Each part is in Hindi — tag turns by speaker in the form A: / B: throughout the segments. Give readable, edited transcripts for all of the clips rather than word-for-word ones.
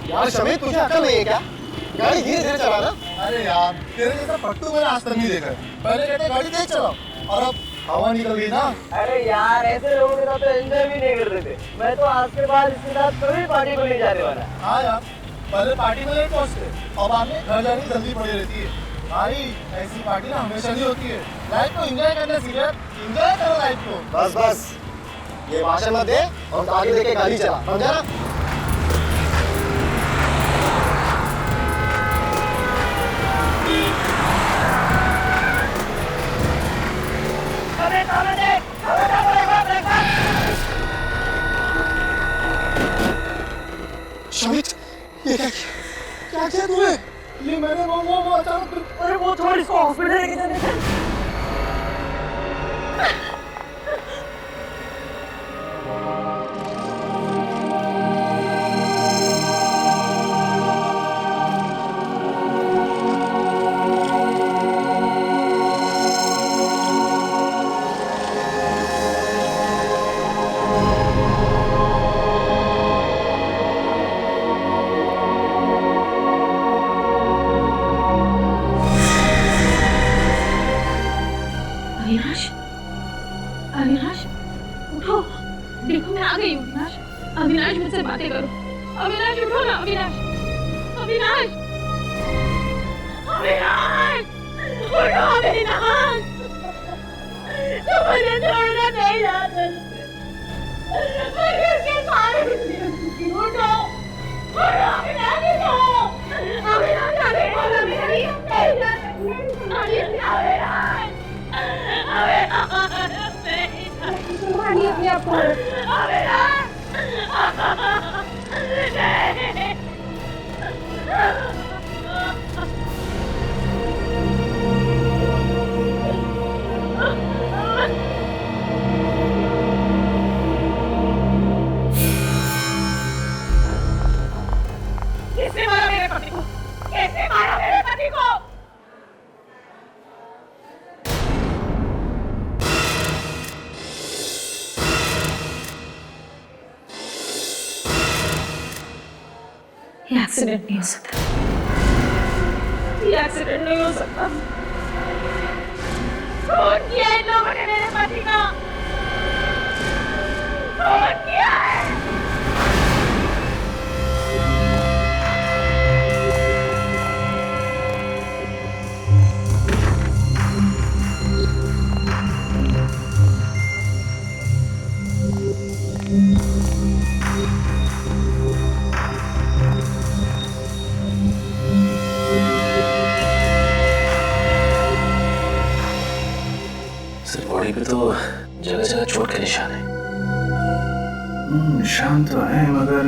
A: यार शमीत, तुझे अकल नहीं है क्या? गाड़ी धीरे धीरे चलाना।
B: अरे यार, तेरे जैसा पट्टू मैंने आज तक नहीं देखा। पहले कहते गाड़ी तेज चलाओ, और अब हवा निकल गई ना।
C: अरे यार, ऐसे लोगों के साथ तो एंजॉय भी नहीं करते थे। मैं तो आज के बाद इसके साथ कभी पार्टी को नहीं जाने वाला।
B: हाँ यार, पहले पार्टी में लेट पहुंचते, अब आगे घर जाने की जल्दी पड़ी रहती है। भाई, ऐसी पार्टी ना हमेशा नहीं होती है। लाइफ को एंजॉय करना सीरियस, एंजॉय करो लाइफ को।
A: बस बस, ये भाषण मत दे और आगे देके गाड़ी चला, समझा ना? शमित, ये क्या किया तूने?
B: ये मैंने वो अचानक।
C: अरे वो छोड़, इसको हॉस्पिटल लेके जाने थे।
D: अविनाश, अविनाश, उठो। देखो मैं आ गई हूँ। अविनाश, अविनाश मुझसे बातें करो। अविनाश उठो ना। अविनाश, अविनाश, अविनाश, उठो अविनाश। तुम मुझे छोड़ना नहीं जा सकते। मैं किसके सहारे जीऊंगी? उठो, उठो अविनाश, उठो। अविनाश, अविनाश, अविनाश, संभालिए अपने आप को। किसने मारा मेरे पति को? किसने मारा मेरे पति को? ये एक्सीडेंट नहीं हो सकता। ये एक्सीडेंट नहीं हो सकता। खून किया इन लोगों ने मेरे पति का। खून किया है।
E: बॉडी पे तो जगह जगह चोट के निशान है।
F: निशान तो है, मगर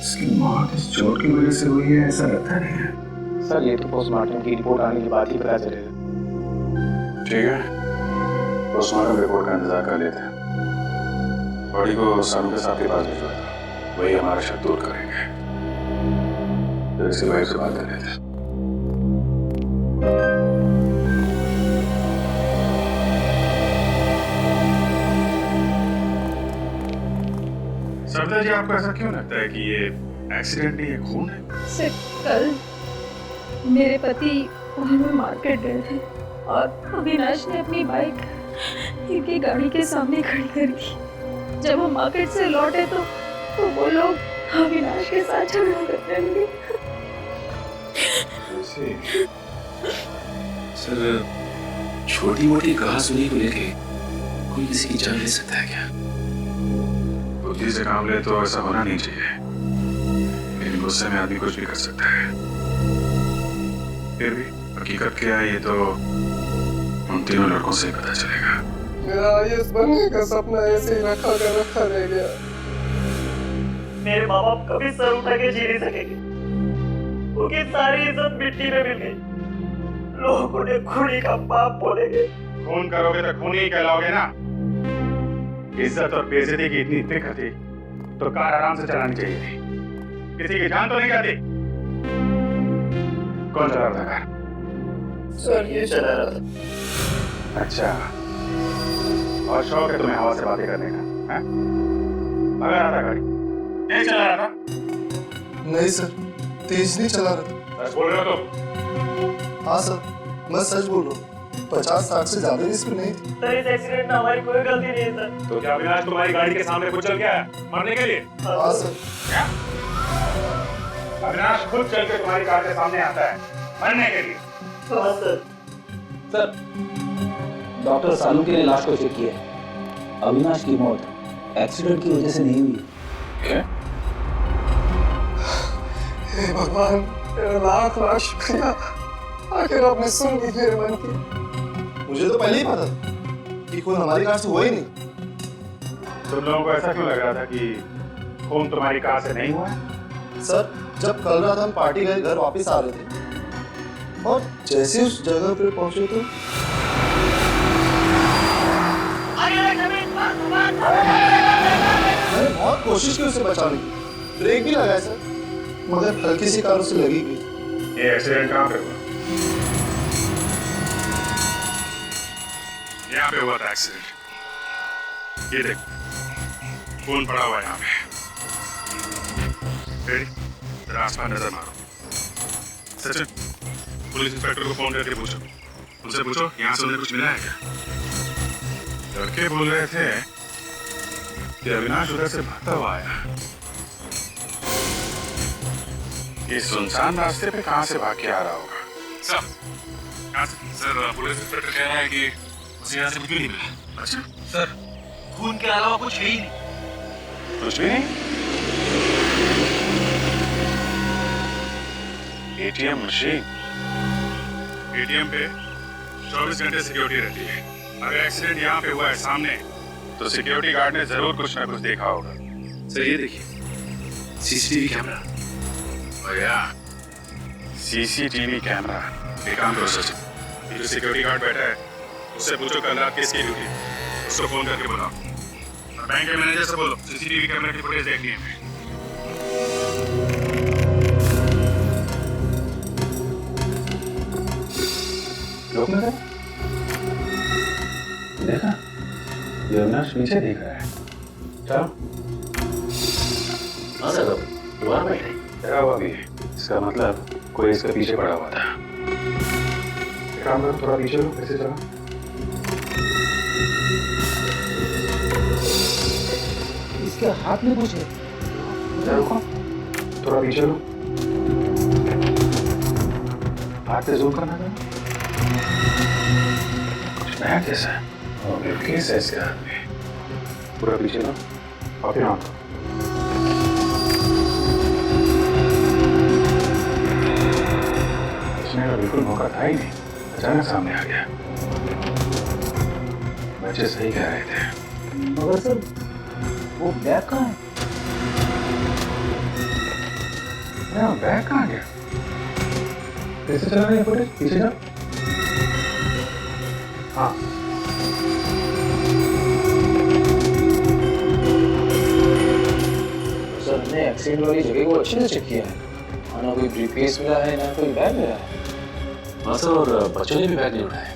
F: इसकी मौत इस चोट की वजह से हुई है ऐसा लगता नहीं है।
G: सर, ये तो पोस्टमार्टम की रिपोर्ट आने के बाद ही पता चलेगा।
F: ठीक है, पोस्टमार्टम रिपोर्ट का इंतजार कर लेते हैं। बॉडी को सानू के साथ के पास भिजवा दो, वही हमारा शक दूर करेंगे। फिर इसके वाइफ से बात कर लेते हैं। सरदार जी, आपको ऐसा क्यों लगता है कि ये एक्सीडेंट नहीं है, खून है?
D: सिर्फ कल मेरे पति में मार्केट गए थे और अविनाश ने अपनी बाइक इनकी गाड़ी के सामने खड़ी कर दी। जब हम मार्केट से लौटे तो वो लोग अविनाश के साथ झगड़ा करने लगे।
E: सर, छोटी मोटी कहासुनी को लेके कोई किसी की जान ले सकता है क्या?
F: बुद्धि से काम ले तो ऐसा होना नहीं चाहिए, लेकिन गुस्से में आदमी कुछ भी कर सकता है। फिर भी हकीकत क्या है ये तो उन तीनों लड़कों से ही पता चलेगा।
B: मेरा आईएएस बनने का सपना ऐसे ही रखा रह गया।
C: मेरे माँ बाप कभी सर उठा के जी नहीं सकेंगे। उनकी सारी इज्जत मिट्टी में मिल गई। लोग उन्हें खूनी का बाप बोलेंगे।
F: खून करोगे तो खूनी ही कहलाओगे ना। इज्जत और बेइज्जती की इतनी फिक्र थी तो कार आराम से चलानी चाहिए थी। किसी की जान तो नहीं जाती। कौन चला रहा था कार?
C: सर, ये चला रहा था।
F: अच्छा, और शौक है तुम्हें हवा से बातें करने का? हैं? भगा रहा था गाड़ी, तेज चला रहा था।
B: नहीं सर, तेज नहीं चला रहा।
F: सच बोल रहे हो तो?
B: हाँ सर, मैं सच बोल रहा हूँ। 50-60 से ज्यादा की स्पीड नहीं थी।
C: सर इस एक्सीडेंट में हमारी कोई गलती नहीं है सर।
F: तो क्या अविनाश तुम्हारी गाड़ी के सामने कुचल गया है मरने के लिए?
B: हाँ सर।
F: क्या? अविनाश खुद चल के तुम्हारी कार के सामने आता है मरने के लिए?
C: हाँ सर।
G: सर, डॉक्टर सालू के लाश को चेक किया। अविनाश की मौत एक्सीडेंट की वजह से नहीं हुई।
F: क्या?
B: हे भगवान, तेरा लाख लाख शुक्रिया। आखिर आपने सुन ली मेरे मन की। मुझे तो पहले ही पता था कि खून हमारी कार से हुआ ही नहीं।
F: तुम लोगों को ऐसा क्यों लग रहा था कि खून तुम्हारी कार से नहीं हुआ?
B: सर, जब कल रात हम पार्टी गए घर वापस आ रहे थे और जैसे उस जगह पे पहुंचे तो मैंने बहुत कोशिश की उसे बचाने की, ब्रेक भी लगाया सर, मगर हल्की सी कार उसे लगी गई।
F: ये एक्सीडेंट कहाँ पे हुआ? यहाँ पे हुआ था एक्सीडेंट। ये देखो, खून पड़ा हुआ है यहाँ पे। रेडी? जरा आसपास नजर मारो। सचिन, पुलिस इंस्पेक्टर को फोन करके पूछो, उनसे पूछो यहाँ से उन्हें कुछ मिला है क्या? लड़के बोल रहे थे कि अविनाश उधर से भागता हुआ आया। इस सुनसान रास्ते पे कहाँ से भाग के आ रहा होगा? सर, पुलिस इंस्पेक्टर कह रहा है कि उसे यहाँ से कुछ भी नहीं मिला। अच्छा
C: सर, खून के अलावा कुछ है ही नहीं।
F: कुछ भी नहीं? ATM machine. एटीएम पे 24 घंटे सिक्योरिटी रहती है। अगर एक्सीडेंट यहाँ पे हुआ है सामने, तो सिक्योरिटी गार्ड ने जरूर कुछ ना कुछ देखा होगा।
E: सर ये देखिए, सीसीटीवी कैमरा।
F: भैया, सीसीटीवी कैमरा। एक काम करो सचिन, ये जो सिक्योरिटी गार्ड बैठा है उससे पूछो कल रात किसकी ड्यूटी, उसको फोन करके बुलाओ। और बैंक के मैनेजर से बोलो सीसीटीवी कैमरा की फुटेज देखनी है। लोग नजर देखा, ये अविनाश पीछे देख रहा है। चलो।
E: हाँ सर, दोबारा बैठे।
F: क्या हुआ अभी? इसका मतलब कोई इसके पीछे पड़ा हुआ था। एक काम करो, थोड़ा पीछे लो, ऐसे चलो।
G: इसके हाथ में कुछ है।
F: रुको, थोड़ा पीछे लो। हाथ से जूम करना था। कुछ नया कैसा है? और फिर केस है इसके हाथ में। पूरा पीछे लो और फिर ऑन करो। इसमें बिल्कुल मौका था ही नहीं, अचानक सामने आ गया। बच्चे सही कह रहे थे।
G: मगर सर, वो बैग कहाँ है?
F: बैग कहाँ गया? कैसे चला रही है फुटेज? पीछे जाओ। हाँ,
G: सर, हमने एक्सीडेंट वाली जगह को अच्छे से चेक किया है। ना कोई ब्रीफकेस मिला है, ना कोई बैग मिला है।
E: हाँ सर, और बच्चों ने भी बैग नहीं उठाया।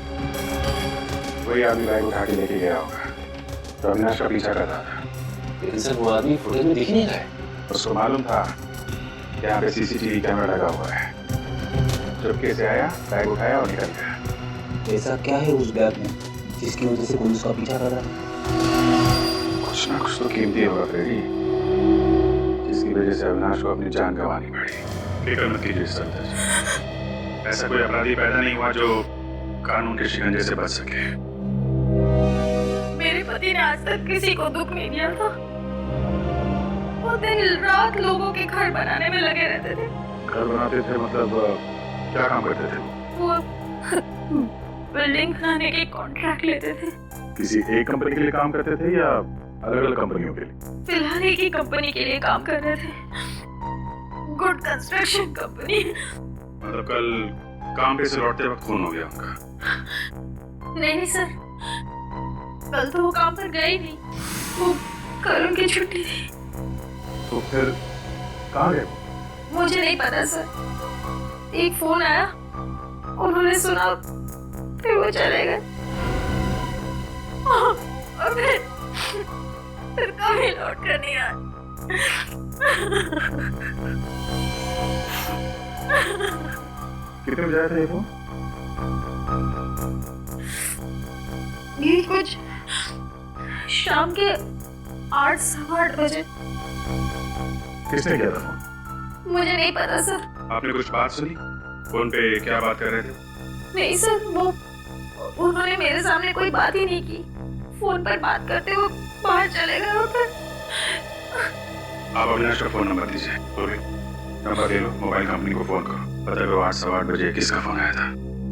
F: वही आदमी बैग उठा के लेके गया होगा तो अविनाश का पीछा कर रहा था।
E: लेकिन सर वो आदमी फुटेज में दिख नहीं रहा है।
F: उसको मालूम था कि यहाँ पे सीसीटीवी कैमरा लगा हुआ है। चुपके से आया, बैग उठाया और निकल गया।
G: ऐसा क्या है उस बैग में जिसकी वजह से पुलिस का पीछा कर रहा है?
F: कुछ ना कुछ तो कीमती होगा फ्रेडी, जिसकी वजह से अविनाश को अपनी जान गंवानी पड़ी। फिक्र मत कीजिए सर, ऐसा कोई अपराधी पैदा नहीं हुआ जो कानून के शिकंजे से बच सके।
D: मेरे पति ने आज तक किसी को दुख नहीं दिया था। वो दिन रात लोगों के घर बनाने में लगे रहते थे।
F: घर बनाते थे मतलब क्या काम करते थे?
D: वो बिल्डिंग बनाने के कॉन्ट्रैक्ट लेते थे।
F: किसी एक कंपनी के लिए काम करते थे या अलग अलग कंपनियों के लिए?
D: फिलहाल एक ही कंपनी के लिए काम कर रहे थे, गुड कंस्ट्रक्शन कंपनी।
F: मतलब कल काम पे से लौटते वक्त खून हो गया उनका?
D: नहीं सर, कल तो वो काम पर गए ही नहीं। वो कल उनकी छुट्टी थी।
F: तो फिर कहाँ गए?
D: मुझे नहीं पता सर, एक फोन आया, उन्होंने सुना, फिर वो चले गए। और फिर कभी लौट कर नहीं आए।
F: कितने बजे आया था ये फोन?
D: ये कुछ शाम के 8 सवा 8 बजे।
F: किसने किया था फोन?
D: मुझे नहीं पता सर।
F: आपने कुछ बात सुनी? फोन पे क्या बात कर रहे थे?
D: नहीं सर, वो उन्होंने मेरे सामने कोई बात ही नहीं की। फोन पर बात करते हुए बाहर चले गए और फिर
F: आप अविनाश का फोन नंबर दीजिए। नंबर दे लो, मोबाइल कंपनी को फोन करो, पता करो 8 सवा 8 बजे किसका फोन आया था।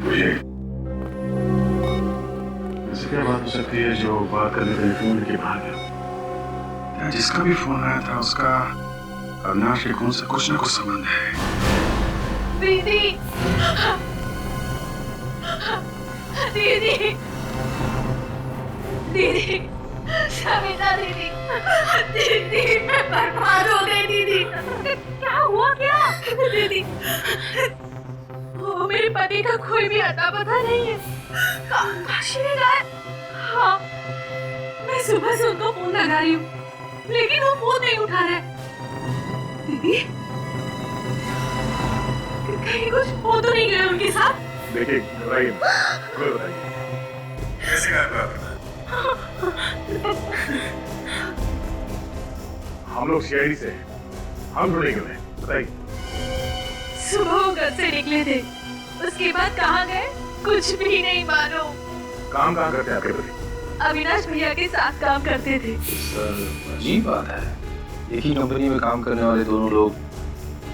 F: मुझे ऐसी क्या बात हो सकती है जो बात करने के लिए फोन के बाहर गया? या जिसका भी फोन आया था उसका अविनाश के खून से कुछ न कुछ संबंध है।
D: दीदी, दीदी, दीदी, सविता दीदी, दीदी, मैं बर्बाद हो गई दीदी। क्या हुआ क्या? दीदी, वो मेरे पति का कोई भी अता पता नहीं है। काशी में गए। हाँ, मैं सुबह से उनको फोन लगा रही हूँ, लेकिन वो फोन नहीं उठा रहे। दीदी, कहीं कुछ हो तो नहीं गया उनके साथ?
F: देखिए, घबराइए मत, कैसे गायब हुआ? हम लोग सीआईडी से हैं, हम ढूंढेंगे उन्हें, बताइए।
D: सुबह वो घर से निकले थे, उसके बाद कहाँ गए कुछ भी नहीं मालूम।
F: काम कहाँ करते हैं आपके पति?
D: अविनाश भैया के साथ काम करते थे।
G: सर अजीब बात है, एक ही कंपनी में काम करने वाले दोनों लोग,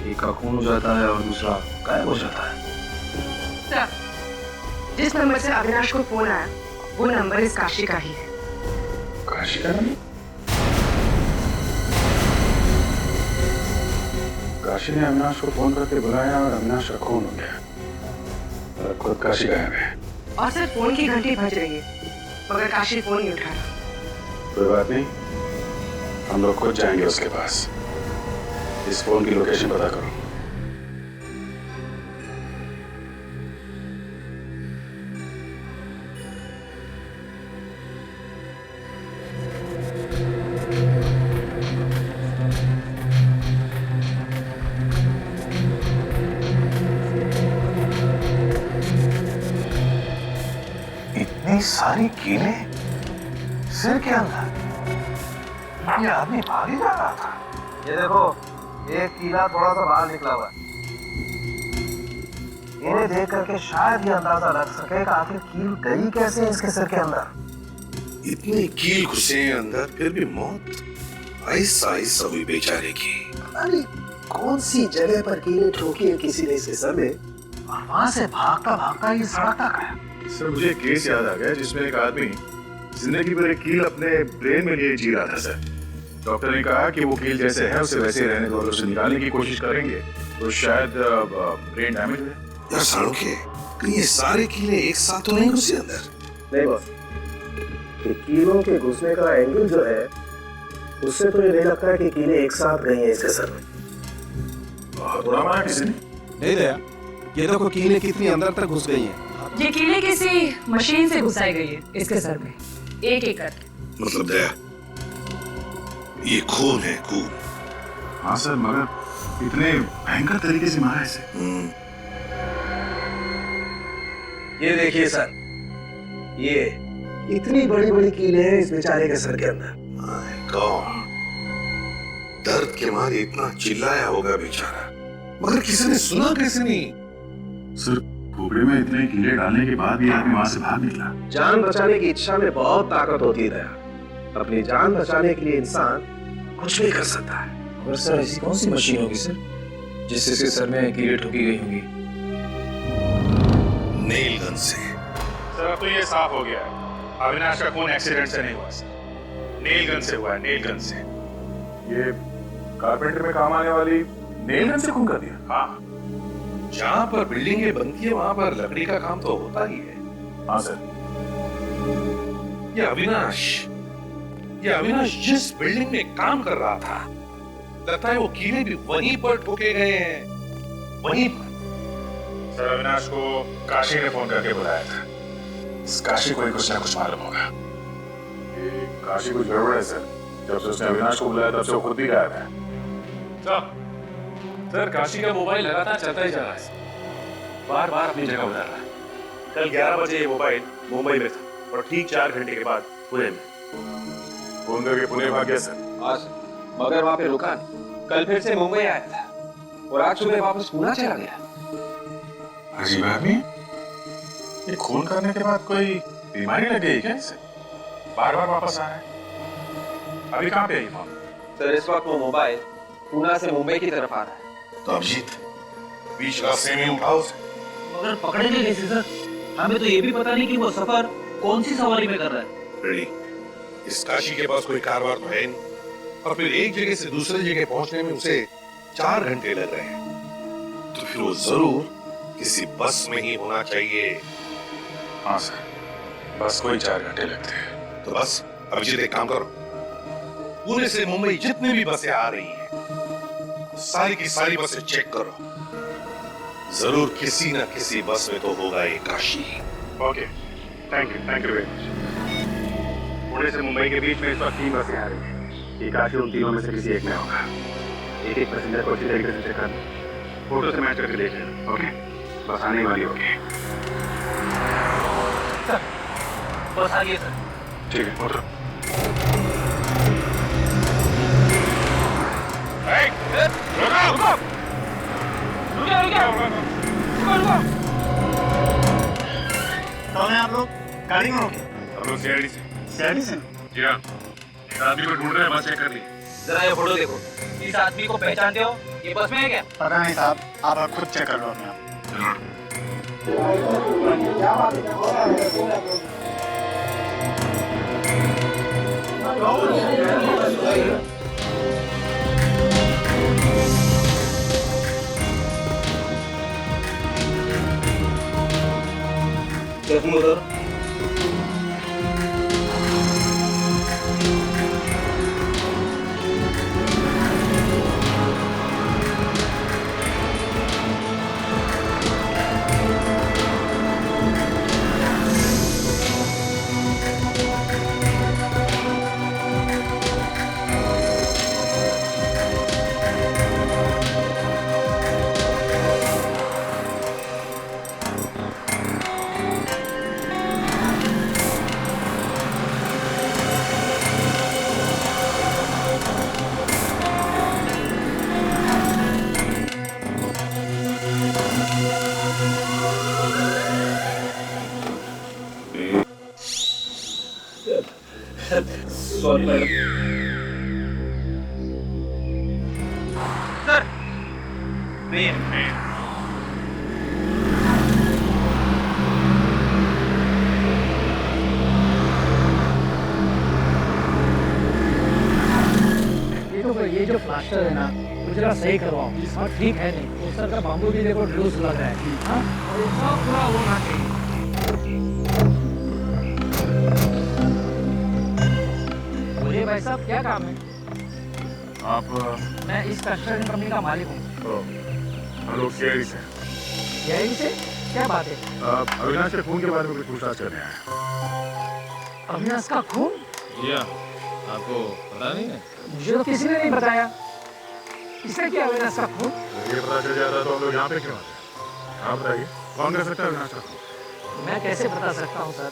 G: एक का खून हो जाता है और दूसरा गायब हो जाता है।
H: सर, जिस नंबर से अविनाश को फोन आया वो नंबर इस काशी का ही है।
F: काशी का नंबर? काशी ने अविनाश को फोन करके बुलाया और अविनाश का खून हो गया और खुद काशी गायब है।
H: और सर फोन की घंटी बज रही है मगर काशी फोन नहीं उठा रहा।
F: कोई बात नहीं, हम लोग खुद जाएंगे उसके पास। इस फोन की लोकेशन पता करो।
I: इतनी सारी कीलें सिर के अंदर, ये आदमी भाग ही जा रहा था।
A: ये देखो, एक कीला थोड़ा सा बाहर निकला हुआ है। इन्हें देख करके शायद ये अंदाजा लग सके कि आखिर कील गई कैसे है इसके सिर के अंदर।
I: इतनी कील घुसे अंदर फिर भी मौत ऐसा ऐसा हुई बेचारे की।
A: अरे कौन सी जगह पर कीलें ठोकी है किसी ने इसके सर में, और वहां से भागता भागता ये सड़क तक आया।
F: सर मुझे एक केस याद आ गया जिसमें एक आदमी जिंदगी भर एक कील अपने ब्रेन में लिए जी रहा था सर। डॉक्टर ने कहा कि वो कील जैसे है उसे वैसे ही रहने दो और उसे निकालने की कोशिश करेंगे तो शायद ब्रेन डैमेज हो जाए।
I: यार सालुके, ये सारे कीले एक साथ तो नहीं घुसे अंदर?
A: नहीं बॉस, ये कीलों के घुसने का एंगल जो है उससे तो ये नहीं लगता है कि कीलें एक साथ गई हैं इसके सर में।
F: थोड़ा मारा किसी ने?
J: नहीं दया, ये देखो कीलें कितनी अंदर तक घुस गई हैं।
H: ये कीले किसी मशीन से घुसाई गई है इसके सर में, एक एक करके।
I: मतलब दया, ये खून है, खून।
F: हाँ सर, मगर इतने भयंकर तरीके से मारा इसे।
A: ये देखिए सर, ये इतनी बड़ी बड़ी कीलें हैं इस बेचारे के सर के अंदर।
I: माय गॉड, दर्द के मारे इतना चिल्लाया होगा बेचारा, मगर किसी ने सुना कैसे नहीं?
F: सर खोपड़े में इतने कीले डालने के बाद भी आदमी वहां से भाग निकला।
A: जान बचाने की इच्छा में बहुत ताकत होती है दया। अपनी जान बचाने के लिए इंसान कुछ भी कर सकता है।
G: और सर ऐसी कौन सी मशीन होगी सर जिससे इसके सर में कीलें ठोकी गई होंगी?
I: नेल गन से।
F: सर अब तो ये साफ हो गया है, अविनाश का खून एक्सीडेंट से नहीं हुआ सर, नेल गन से हुआ है, नेल गन से। ये कारपेंटर में काम आने वाली नेल गन से खून कर दिया? हाँ।
I: जहाँ पर बिल्डिंगें बनती है वहां पर लकड़ी का काम तो होता ही है।
F: हाँ सर।
I: ये अविनाश जिस बिल्डिंग में काम कर रहा था, लगता है वो कीले भी वहीं पर ठोके गए हैं, वहीं पर।
F: सर अविनाश को काशी ने फोन करके बुलाया था। इस काशी को ही कुछ ना कुछ मालूम होगा। ये काशी कुछ गड़बड़ है सर। जब से उसने अविनाश को बुलाया तब से वो खुद भी गायब है।
E: सर काशी का मोबाइल लगातार चलता ही जा रहा है, बार बार अपनी जगह बदल रहा है।
K: कल 11 बजे ये मोबाइल मुंबई में था और ठीक 4 घंटे के बाद पुणे में।
F: फोन करके पुणे भाग गया सर।
G: आज मगर वहां पे रुका नहीं, कल फिर से मुंबई आया था और आज सुबह वापस पुणे चला गया।
F: अजीब आदमी, ये खून करने के बाद कोई बीमारी लग गई क्या इसे? बार बार वापस आ रहा है। अभी कहाँ पे है ये फोन?
G: सर इस वक्त वो मोबाइल पुणे से मुंबई की तरफ आ रहा है।
I: तो अभिजीत बीच रास्ते में उठाओ उसे।
L: मगर पकड़ेंगे कैसे सर? हमें तो ये भी पता नहीं कि वो सफर कौन सी सवारी में कर रहा है।
I: रेडी, इस काशी के पास कोई कारवार तो है नहीं और फिर एक जगह से दूसरी जगह पहुंचने में उसे 4 घंटे लग रहे हैं, तो फिर वो जरूर किसी बस में ही होना चाहिए।
F: हाँ सर, बस कोई 4 घंटे लगते हैं।
I: तो बस अभिजीत एक काम करो, पुणे से मुंबई जितनी भी बसें आ रही हैं सारी की सारी बसें चेक करो, जरूर किसी ना किसी बस में तो होगा ये Kashi.
F: Okay, thank you very much. Pune से मुंबई के बीच में इस वक्त 3 बसें आ रही हैं। ये काशी उन तीनों में से किसी एक में होगा। एक पैसेंजर को अच्छी तरीके से चेक कर लो, फोटो से मैच करके देख लेना। ओके, बस आने वाली होगी।
L: सर बस आ गई सर।
F: ठीक है, उतरो।
B: कौन है आप लोग? गाड़ी में हो क्या?
F: हम लोग सीआईडी से।
B: सीआईडी से?
F: जी हाँ, इस आदमी को ढूंढ रहे हैं, बस चेक कर ली।
L: जरा ये फोटो देखो, इस आदमी को पहचानते हो? ये बस में है क्या?
B: पता नहीं साहब, आप खुद चेक कर लो अपने आप।
G: Sorry madam.
L: सर
M: ये जो प्लास्टर है ना, वो जरा सही करवाओ। हाँ ठीक है नहीं, वो सर का बाम्बू भी देखो ड्लूस लग रहा है। हाँ और ये सब पूरा होना चाहिए। बोलिए भाई साहब, क्या काम है?
F: आप?
M: मैं इस कंस्ट्रक्शन कंपनी का मालिक हूँ।
F: हम लोग सीआईडी से।
M: सीआईडी से? क्या बात है?
F: अविनाश के खून के बारे में कुछ पूछताछ करने आए।
M: अविनाश का खून?
E: जी हाँ, आपको पता नहीं है?
M: मुझे तो किसी ने नहीं बताया। किसने किया अविनाश का खून?
F: ये पता चल जाता तो हम लोग यहाँ पे क्यों आते? आप बताइए, कौन कर सकता है अविनाश का खून?
M: मैं कैसे बता सकता हूँ सर,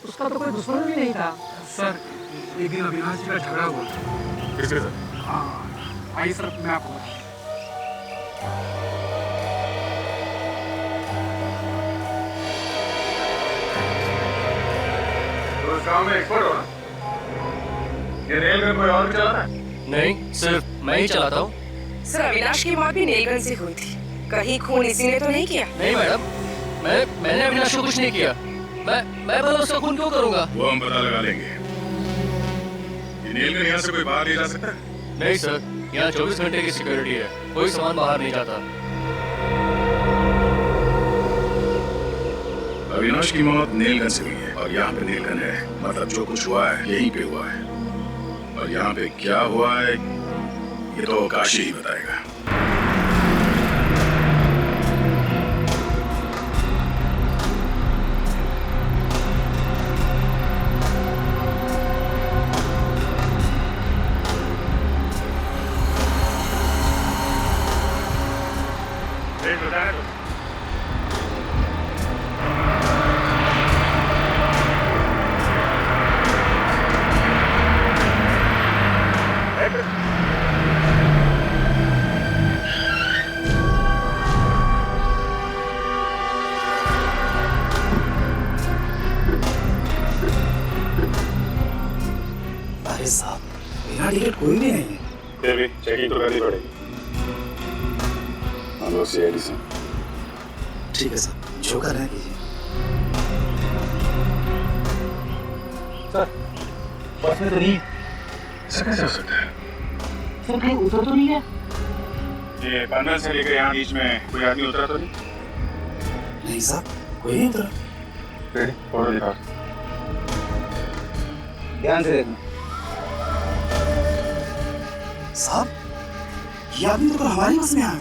M: उसका तो कोई दुश्मन भी नहीं था।
J: सर एक दिन अविनाश जी का झगड़ा हुआ।
F: किसके साथ?
J: हाँ आइए सर, मैं आपको बताऊँ।
F: तो इस काम में एक्सपर्ट हो ना? ये रेल गन कोई और भी चलाता है?
L: नहीं, सिर्फ मैं ही चलाता हूँ।
H: सर अविनाश की मौत भी नेल गन से हुई थी, कहीं खून इसी ने तो नहीं किया?
L: नहीं मैडम, मैंने अविनाश को कुछ नहीं किया। मैं भला उसका खून क्यों करूँगा?
F: वो हम पता लगा लेंगे। ये नेल गन यहाँ से कोई बाहर ले जा सकता है?
L: नहीं सर, यहाँ 24 घंटे की सिक्योरिटी है, कोई सामान बाहर नहीं जाता।
F: अविनाश की मौत नेल गन से हुई है और यहाँ पे नेल गन है, मतलब जो कुछ हुआ है यहीं पे हुआ है। और यहाँ पे क्या हुआ है ये तो काशी ही बताएगा। जाने दो।
A: अरे साहब, बिना टिकट कोई भी नहीं है।
F: फिर भी चेकिंग तो करनी पड़ेगी। हेलो सीआईडी से।
A: ठीक है सर, जो करना है कीजिए।
L: सर बस में तो नहीं।
F: ऐसा कैसे हो सकता है?
L: सर कहीं उतर तो नहीं है?
F: ये पनवेल से लेकर यहाँ बीच में कोई आदमी उतरा तो नहीं?
A: नहीं साहब, कोई नहीं उतरा।
F: फिर फोटो दिखा।
L: ध्यान से देखना।
A: साहब, ये आदमी तो हमारी बस में आया।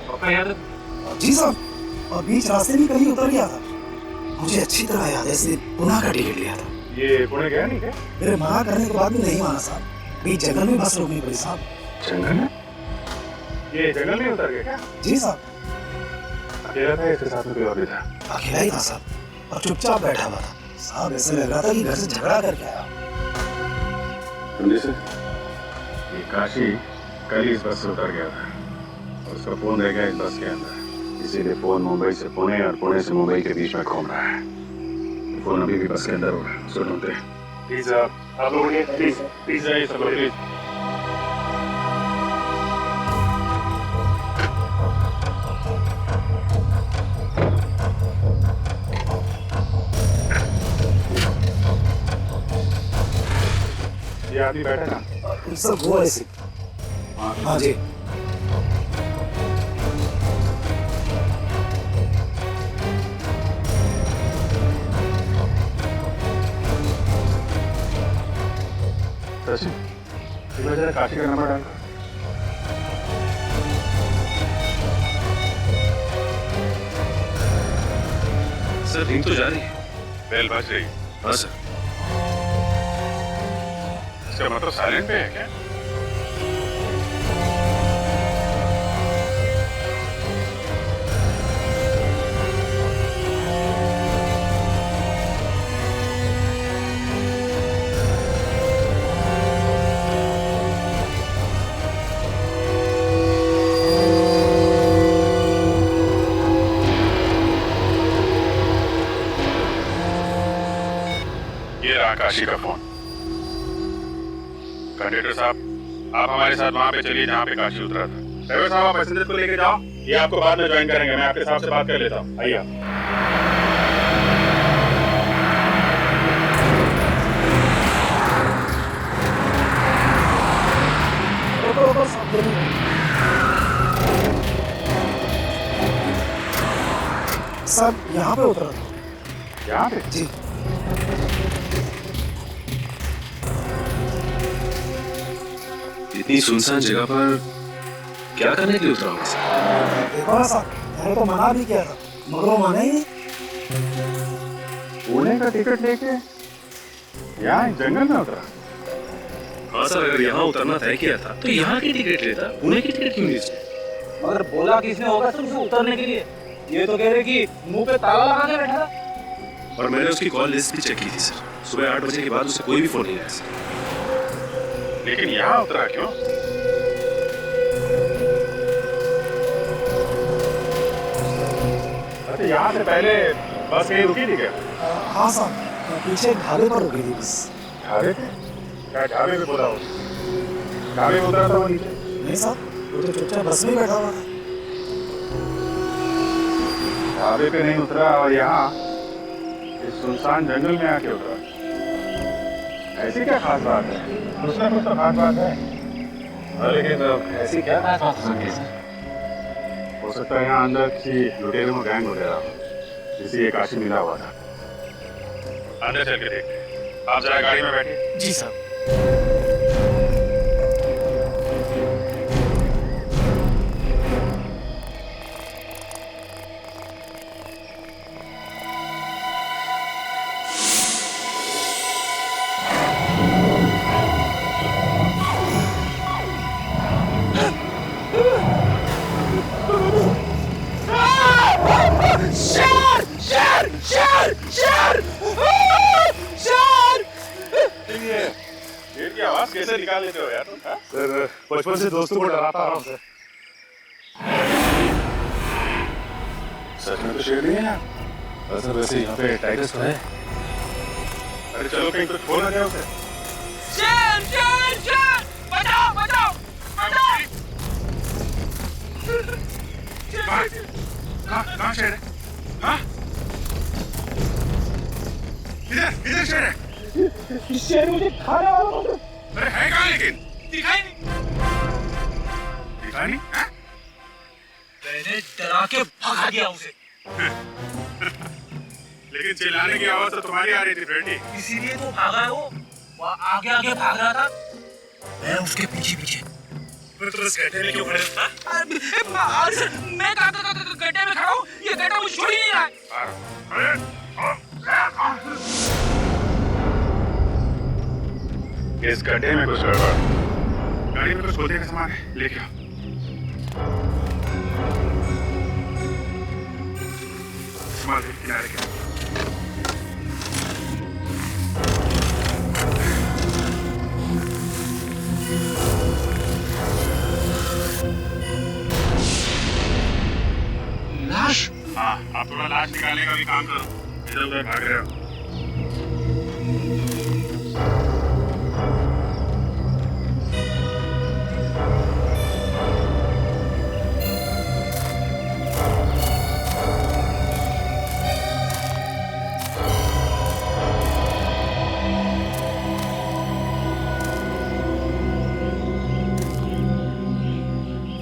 L: पक्का याद है?
A: जी साहब, और बीच रास्ते में कहीं उतर गया था। मुझे अच्छी तरह याद है, इसलिए पुणे का टिकट लिया था।
F: ये पुणे गया नहीं क्या?
A: मेरे मना करने के बाद भी नहीं माना साहब। बीच जंगल में बस रोकनी पड़ी साहब।
F: जंगल में? ये जंगल में उतर गया क्या?
A: जी साहब।
F: अकेला था, इसके साथ में कोई और भी था?
A: अकेला ही था साहब, और चुपचाप बैठा हुआ था साहब। ऐसे लग रहा था कि घर से झगड़ा करके आया।
F: समझे सर, ये काशी कल ही इस बस से उतर गया था और उसका फोन रह गया इस बस के अंदर। इसीलिए फोन मुंबई से पुणे और पुणे से मुंबई के बीच में घूम रहा है। फोन अभी भी बस के अंदर होगा, उसको ढूंढते हैं। प्लीज आप लोग प्लीज आइए सब लोग प्लीज। ये आदमी बैठा ना?
A: सर वो ऐसे। हाँ जी।
F: सचिन, जरा काशी का नंबर डाल।
E: सर रिंग तो जा रही है।
F: बेल बज रही।
E: हाँ सर।
F: इसका मतलब साइलेंट पे है क्या? काशी का फोन। कंडक्टर साहब, आप हमारे साथ वहां पे चलिए जहाँ पे काशी उतरा था। ड्राइवर साहब, आप पैसेंजर को लेके जाओ, ये आपको बाद में ज्वाइन करेंगे। मैं आपके साहब से बात कर लेता हूँ, आइए आप।
A: सब यहाँ पे उतरा था।
F: यहाँ पे?
A: जी।
E: इतनी सुनसान जगह पर क्या करने के लिए उतरा हूँ?
A: देखो ना साहब, मैंने तो मना भी किया था, मगर वो माने ही नहीं।
F: पुणे का टिकट लेके यहाँ जंगल में उतरा?
E: हाँ सर, अगर यहाँ उतरना तय किया था तो यहाँ की टिकट लेता, पुणे की टिकट क्यों ली?
L: मगर बोला किसने होगा सर उसे उतरने के लिए? ये तो कह रहे कि मुंह पे ताला लगा के बैठा था।
E: और मैंने उसकी कॉल लिस्ट भी चेक की थी सर। सुबह 8 बजे के बाद उसे कोई भी फोन नहीं आया सर।
F: लेकिन यहाँ उतरा क्यों? अच्छा, यहाँ से पहले बस कहीं रुकी थी क्या?
A: हाँ साहब, पीछे ढाबे पर रुकी थी बस।
F: ढाबे पे? क्या ढाबे पे बोला हो? ढाबे पे उतरा था वो नीचे?
A: नहीं साहब, वो तो चुपचाप बस में बैठा हुआ था।
F: ढाबे पे नहीं उतरा और यहाँ इस सुनसान जंगल में आके उतरा। ऐसी क्या खास बात है? कुछ ना कुछ तो खास बात है। लेकिन ऐसी क्या खास बात हो सकती है? हो सकता है यहाँ अंदर किसी लुटेरों में गैंग वगैरह जिसे ये काशी मिला हुआ था। अंदर चल के देखते हैं। आप जरा गाड़ी में बैठिए।
A: जी साहब।
I: मास्क कैसे निकाल लेते हो यार? सर बचपन से दोस्तों को डराता आ रहा हूँ सर। सच में तो शेर नहीं है यार। सर वैसे यहाँ पे टाइगर्स तो है। अरे चलो कहीं तो छोड़ ना जाओ उसे।
N: शेर शेर शेर बचाओ बचाओ बचाओ।
I: कहाँ शेर है? हाँ? किधर शेर है?
N: शेर मुझे खाने वाला बोल।
I: अरे है कहाँ लेकिन?
N: दिखाई नहीं।
I: दिखाई नहीं? हाँ?
N: मैंने डरा के भगा दिया उसे।
I: लेकिन चिल्लाने की आवाज तो तुम्हारी आ रही थी फ्रेंडी।
N: इसीलिए तो भागा है वो आगे आगे भाग रहा था, मैं उसके पीछे पीछे।
I: फिर तुम इस गड्ढे में क्यों खड़े थे?
N: मैं गड्ढे में खड़ा हूँ, ये गड्ढा मुझे छोड़ ही नहीं रहा है।
I: इस गड्ढे में कुछ गड़बड़। गाड़ी में कुछ खोदने का सामान है, लेके आओ। सामान किनारे के।
N: लाश?
I: हाँ, आप थोड़ा लाश निकालने का भी काम करो। इधर उधर भाग रहे हो।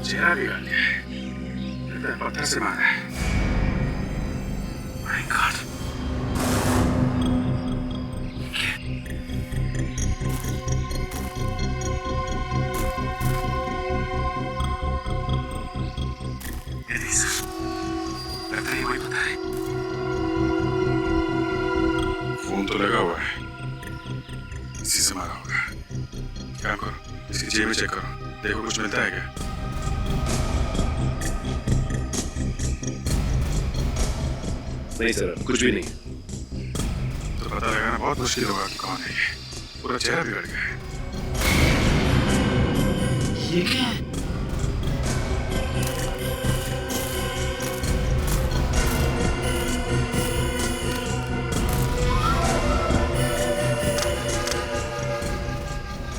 I: चेहरा भी गाल दिया है। लगता है पत्थर से मारा है। My God. लगता है वही पता है। फोन तो लगा हुआ है। इसी से मारा होगा। क्या करो? इसकी जेब में चेक करो। देखो कुछ मिलता है क्या?
E: नहीं सर, कुछ भी नहीं।
I: तो पता लगाना बहुत मुश्किल होगा कि कौन है ये। पूरा चेहरा बिगड़ गया है।
N: ये क्या है?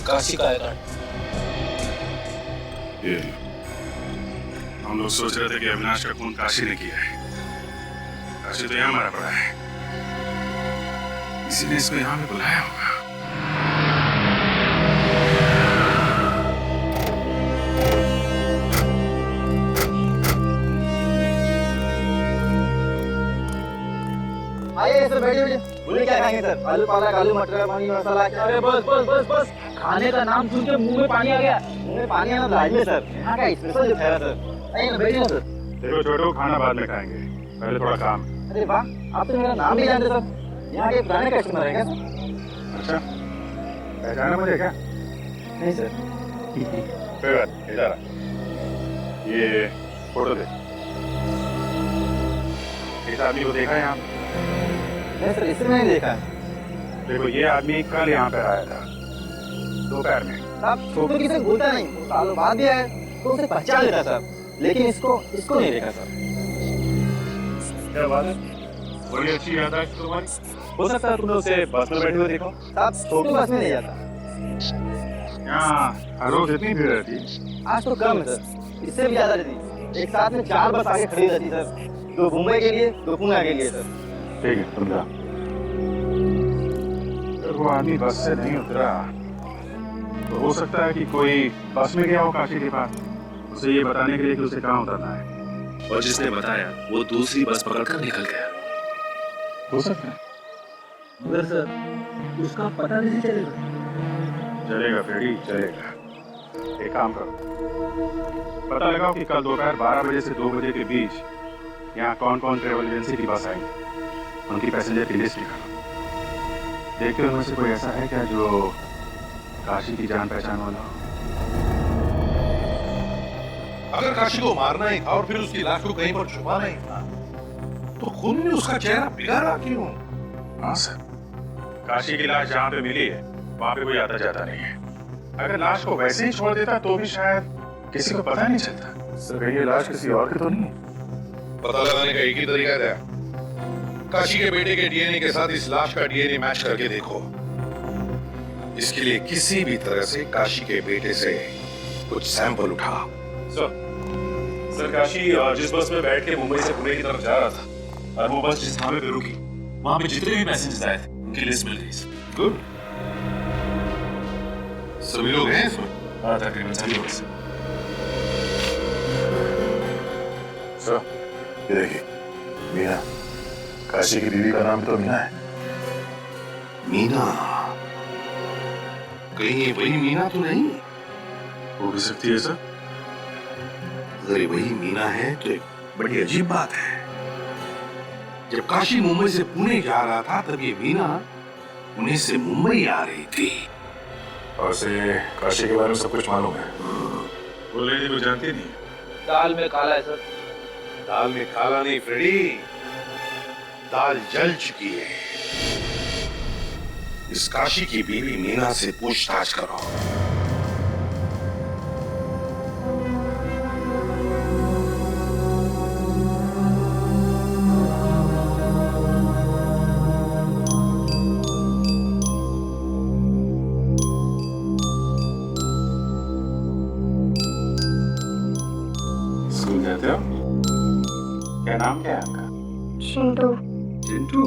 G: काशी का है।
I: ये हम लोग सोच रहे थे कि अविनाश का खून काशी ने किया है। काशी तो यहाँ मारा पड़ा है। इसी ने इसको यहाँ पे बुलाया होगा।
B: आइए सर, बैठिए बैठिए। बोलिए क्या खाएंगे सर? आलू पालक, आलू मटर, पानी मसाला।
M: अरे बस बस बस बस, खाने का नाम सुन के मुंह में पानी आ गया।
B: मुंह में पानी आना लाजमी सर। यहाँ का स्पेशल जो है सर। आइए ना, बैठिए ना सर।
I: देखो छोटू, खाना बाद में खाएंगे, पहले थोड़ा काम।
B: अरे वाह, आप तो मेरा नाम भी जानते सर। यहाँ के पुराने कस्टमर है क्या सर?
I: अच्छा, पहचाना मुझे क्या?
B: नहीं सर।
I: कोई बात नहीं, इधर आ। ये फोटो दे। इस आदमी को देखा है यहाँ?
B: नहीं सर, इसे मैंने देखा।
I: देखो ये आदमी कल यहाँ पे आया था, दोपहर में।
B: आप छोटू किसे भूलता नहीं, सालों बाद भी आया तो उसे पहचान लेता सर, लेकिन इसको नहीं देखा सर।
I: क्या बात है? बड़ी अच्छी याददाश्त तुम्हारी। हो सकता है तुमने उसे बस में बैठे हुए देखो।
B: साहब छोटू बस में नहीं जाता।
I: यहाँ हर रोज इतनी भीड़ रहती?
B: आज तो कम है सर, इससे भी ज्यादा रहती। एक साथ में 4 बस आगे खड़ी रहती सर, 2 मुंबई के लिए, 2 पुणे के लिए सर।
I: ठीक है, तुम जाओ। अगर वो आदमी बस से नहीं उतरा तो हो सकता है कि कोई बस में गया हो काशी के पास, उसे ये बताने के लिए कि उसे कहाँ उतरना है।
E: और जिसने बताया वो दूसरी बस पकड़कर निकल गया।
I: हो सकता है।
M: मगर सर, उसका पता नहीं चलेगा।
I: चलेगा फ्रेडी, चलेगा। एक काम करो, पता लगाओ कि कल दोपहर 12 बजे से 2 बजे के बीच यहाँ कौन कौन ट्रेवल एजेंसी की बस आई, उनकी पैसेंजर की लिस्ट निकालो। देखते हो उनमें से कोई ऐसा है क्या जो काशी की जान पहचान वाला हो? अगर काशी को मारना ही था और फिर उसकी लाश को कहीं पर छुपाना ही था, तो खून ने उसका चेहरा बिगाड़ा क्यों? हाँ सर, काशी की लाश जहाँ पे मिली है वहाँ पे कोई आता जाता नहीं है।
F: अगर लाश को वैसे ही छोड़ देता तो भी शायद किसी को पता नहीं चलता। सर कहीं ये लाश किसी और की तो नहीं?
I: पता लगाने का एक ही तरीका था, काशी के बेटे के डीएनए के साथ इस लाश का डीएनए मैच करके देखो। इसके लिए किसी भी तरह से काशी के बेटे से कुछ सैंपल उठा।
K: सर काशी जिस बस में बैठ के मुंबई से पुणे की तरफ जा रहा था और वो बस जिस ढाबे पे रुकी, वहां पे जितने भी मैसेजेस आए थे उनकी लिस्ट मिल गई।
I: गुड। सभी लोग हैं इसमें?
K: हाँ तकरीबन सभी लोग।
F: सर ये देखिए, मीना, काशी की बीवी का नाम तो मीना है।
I: मीना? कहीं ये वही मीना तो नहीं?
F: हो भी सकती है सर।
I: अगर ये वही मीना है तो एक बड़ी अजीब बात है। जब काशी मुंबई से पुणे जा रहा था तब ये मीना पुणे से मुंबई आ रही थी।
F: और से काशी के बारे में सब कुछ मालूम है। वो लेडी को जानती नहीं?
G: दाल में काला है सर।
I: दाल में काला नहीं फ्रेडी, दाल जल चुकी है। इस काशी की बीवी मीना से पूछताछ करो।
F: स्कूल जाते हो? क्या नाम क्या है आपका?
D: चिंटू।
F: चिंटू?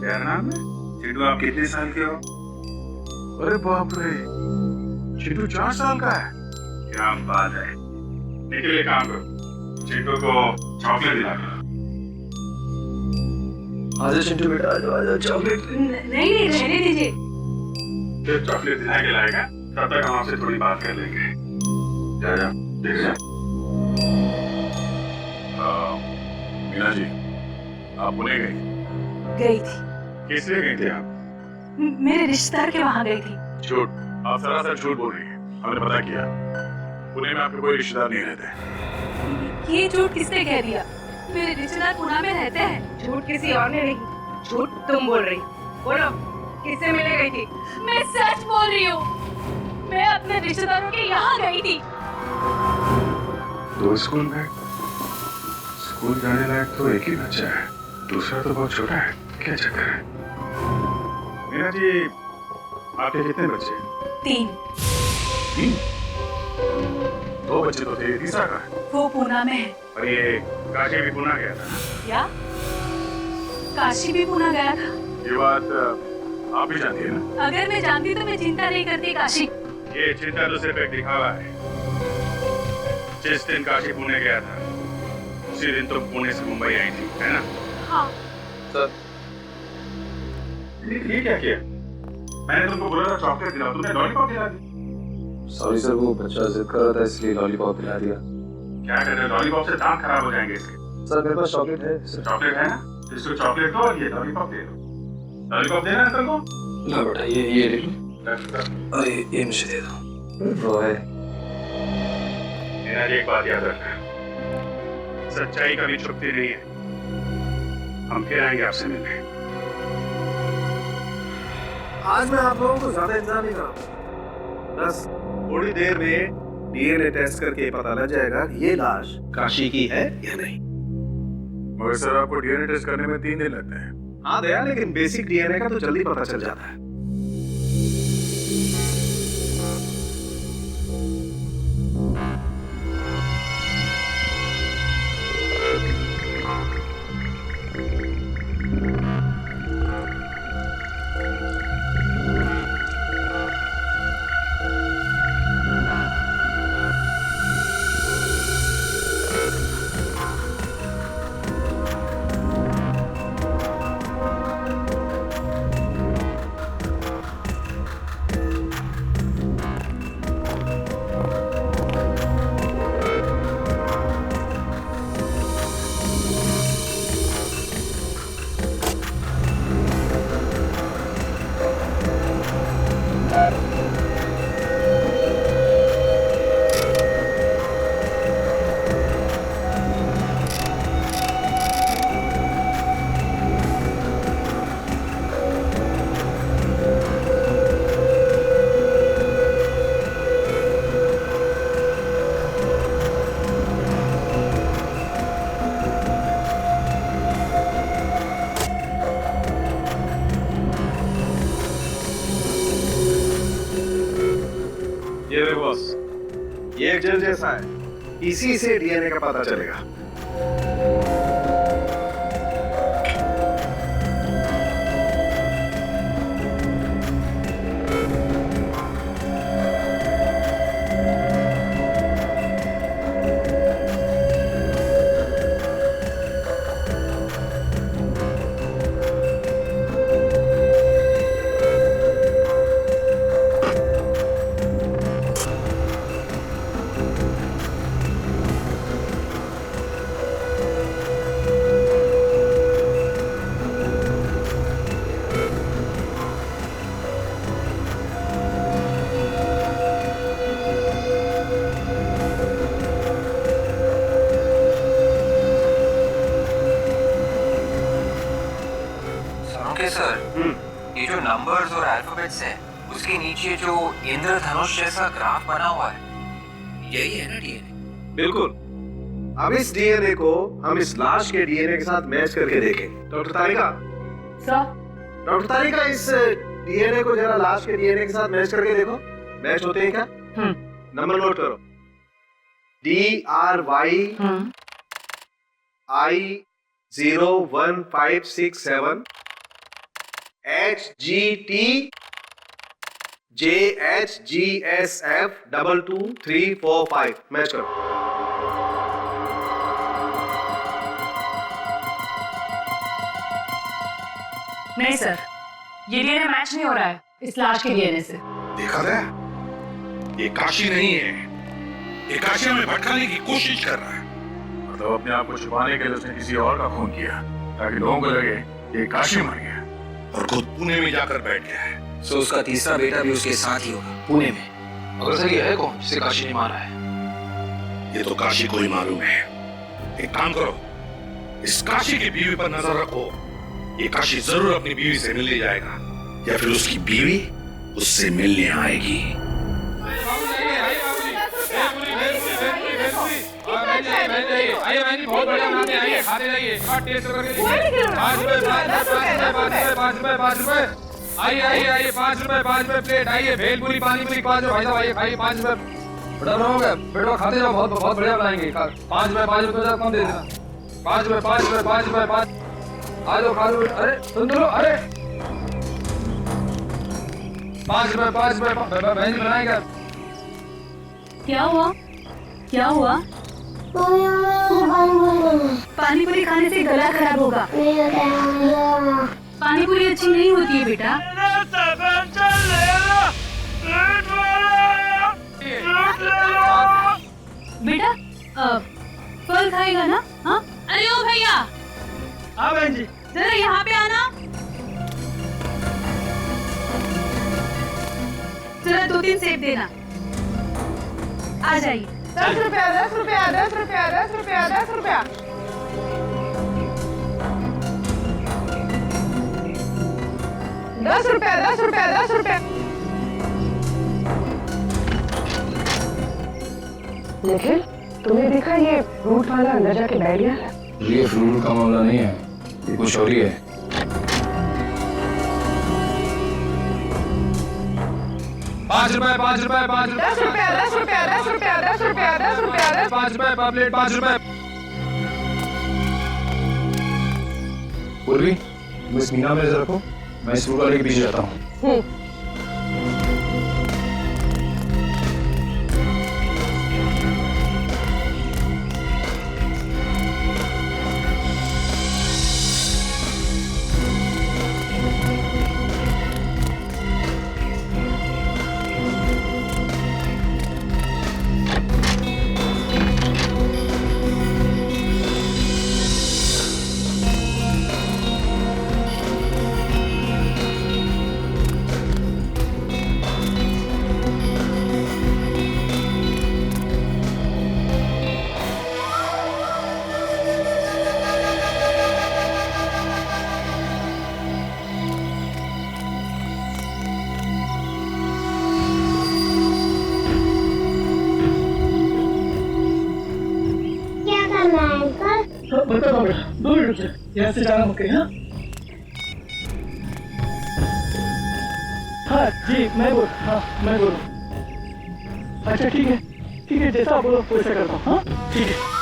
F: क्या नाम है? चिंटू आप कितने साल के हो? अरे बाप रे, चिंटू 4 साल का है। क्या बात है। निकले काम करो, चिंटू को चॉकलेट दिला दो।
A: आजा चिंटू बेटा, आजा चॉकलेट।
D: नहीं रहने दीजिए।
F: फिर चॉकलेट दिला के लाएगा, तब तक हम आपसे थोड़ी बात कर लेंगे। जा जा, देख जा। मीना जी, आप पुणे
H: गई थी।
F: किस लिए गई थी आप?
H: मेरे रिश्तेदार के वहाँ गई थी।
F: झूठ, आप सरासर झूठ बोल रही हैं। हमने पता किया, पुणे में आपके कोई रिश्तेदार नहीं रहते।
H: ये झूठ किसने कह दिया? मेरे रिश्तेदार पुणे में रहते हैं। झूठ किसी और ने नहीं, झूठ तुम बोल रही। बोलो, किससे मिलने गई थी? मैं सच बोल रही हूँ। मैं अपने रिश्तेदारों के यहाँ गई थी।
F: दो स्कूल में? स्कूल जाने लायक तो एक ही बच्चा है, दूसरा तो बहुत छोटा है। क्या चक्कर है? मीना जी, आपके कितने बच्चे?
H: 3।
F: 3? 2 बच्चे तो थे, तीसरा कहाँ है?
H: वो पुणे में है।
F: और ये काशी भी पुणे गया था?
H: क्या? काशी भी पुणे गया था?
F: ये बात आप भी जानती है ना?
H: अगर मैं जानती तो मैं चिंता नहीं करती काशी।
F: ये चिंता तो सिर्फ एक दिखावा है। जिस दिन काशी पुणे गया था, उसी दिन तो पुणे से मुंबई आई थी, है ना?
H: हाँ।
F: सर, ये क्या किया? मैंने तुमको बोला था चॉकलेट दिलाओ, तुमने लॉलीपॉप दिला दी।
J: सॉरी सर, वो बच्चा जिद कर रहा था इसलिए लॉलीपॉप दिला दिया।
F: क्या कर रहे हो? लॉलीपॉप से दांत खराब हो जाएंगे इसके।
J: सर मेरे पास चॉकलेट है।
F: चॉकलेट है ना? इसको चॉकलेट दो और ये लॉलीपॉप दे दो। लॉलीपॉप देना अंकल को?
J: ला बेटा, ये ले लो। अरे ये मुझे दे दो। वो है।
F: मीना जी, एक बात याद रखना, सच्चाई कभी छुपती नहीं है। हम फिर आएंगे आपसे मिलने।
A: आज मैं आप लोगों को ज्यादा इंतजार नहीं करूंगा। बस थोड़ी देर में डीएनए टेस्ट करके पता लग जाएगा कि ये लाश काशी की है या नहीं।
F: मगर सर, आपको डीएनए टेस्ट करने में 3 दिन लगते हैं।
A: हाँ दया, लेकिन बेसिक डीएनए का तो जल्दी पता चल जाता है। देखो बॉस, ये एक जेल जैसा है, इसी से डीएनए का पता चलेगा।
O: सर, ये जो नंबर्स और अल्फाबेट्स है, उसके नीचे जो इंद्रधनुष जैसा ग्राफ बना हुआ है, यही है ना डीएनए?
A: बिल्कुल। अब इस डीएनए को हम इस लाश के डीएनए के साथ मैच करके देखें। डॉक्टर तारिका, डॉक्टर तारिका, इस डीएनए को जरा लाश के डीएनए के साथ मैच करके देखो, मैच होते हैं क्या? नंबर नोट करो, DRY I01567 HGT JHGSF 22345 match करो।
H: नहीं सर, ये डीएनए मैच नहीं हो रहा है इस लाश के डीएनए से।
I: देखा था, ये काशी नहीं है, ये काशी हमें भटकाने की कोशिश कर रहा है।
F: मतलब अपने आप को छुपाने के लिए उसने किसी और का खून किया ताकि लोगों को लगे ये काशी मर गया
I: और खुद पुणे में जाकर बैठ गया है।
E: सो उसका तीसरा बेटा भी उसके साथ ही होगा पुणे में। अगर सर ये है कौन जिसे काशी ने मारा है?
I: ये तो काशी को ही मालूम है। एक काम करो, इस काशी की बीवी पर नजर रखो। ये काशी जरूर अपनी बीवी से मिलने जाएगा या फिर उसकी बीवी उससे मिलने आएगी।
J: बहुत बढ़िया बनाते हैं, आइए खाते जाइए, टेस्ट करके देखिए। 5 रुपए, आइए आइए आइए, 5 रुपए प्लेट, आइए भेलपुरी पानी पूरी 5 रुपए, भाई साहब आइए खाइए 5 रुपए। बड़ा बनाओगे बेटा, खाते जाओ, बहुत बहुत बढ़िया बनाएंगे। 5 रुपए कम दे देना। 5 रुपए 5 आ जाओ खा लो। अरे सुन लो, अरे 5 रुपए बहन जी बनाएगा।
D: क्या हुआ? पानी पूरी खाने से गला खराब होगा। पानी पूरी अच्छी नहीं होती है बेटा। बेटा फल खाएगा ना? हाँ, अरे ओ भैया,
C: हाँ बहन जी,
D: जरा यहाँ पे आना। जरा 2-3 सेब देना। आ जाइए।
H: 10 रुपया 10 रुपया 10 रुपया 10 रुपया 10 रुपया। 10 रुपया 10 रुपया 10 रुपया।
M: निखिल, तुमने देखा ये फ्रूट वाला अंदर जाके बैठ गया?
J: ये फ्रूट का मामला नहीं है, ये कुछ और ही है। 5 रुपए 10 रुपया 10 रुपया 10 रुपया 10 रुपया 10 रुपया 5 रुपए प्लेट 5 रुपए। पूर्वी, तुम इस मीना में नजर रखो, मैं इस फ्रूट वाले के पीछे जाता हूँ।
M: बताओ बेटा, 2 मिनट रुक, यहाँ से जाना मुझे। हाँ जी, मैं बोल। अच्छा ठीक है, जैसा आप बोलो वैसा करता हूँ। हाँ ठीक है।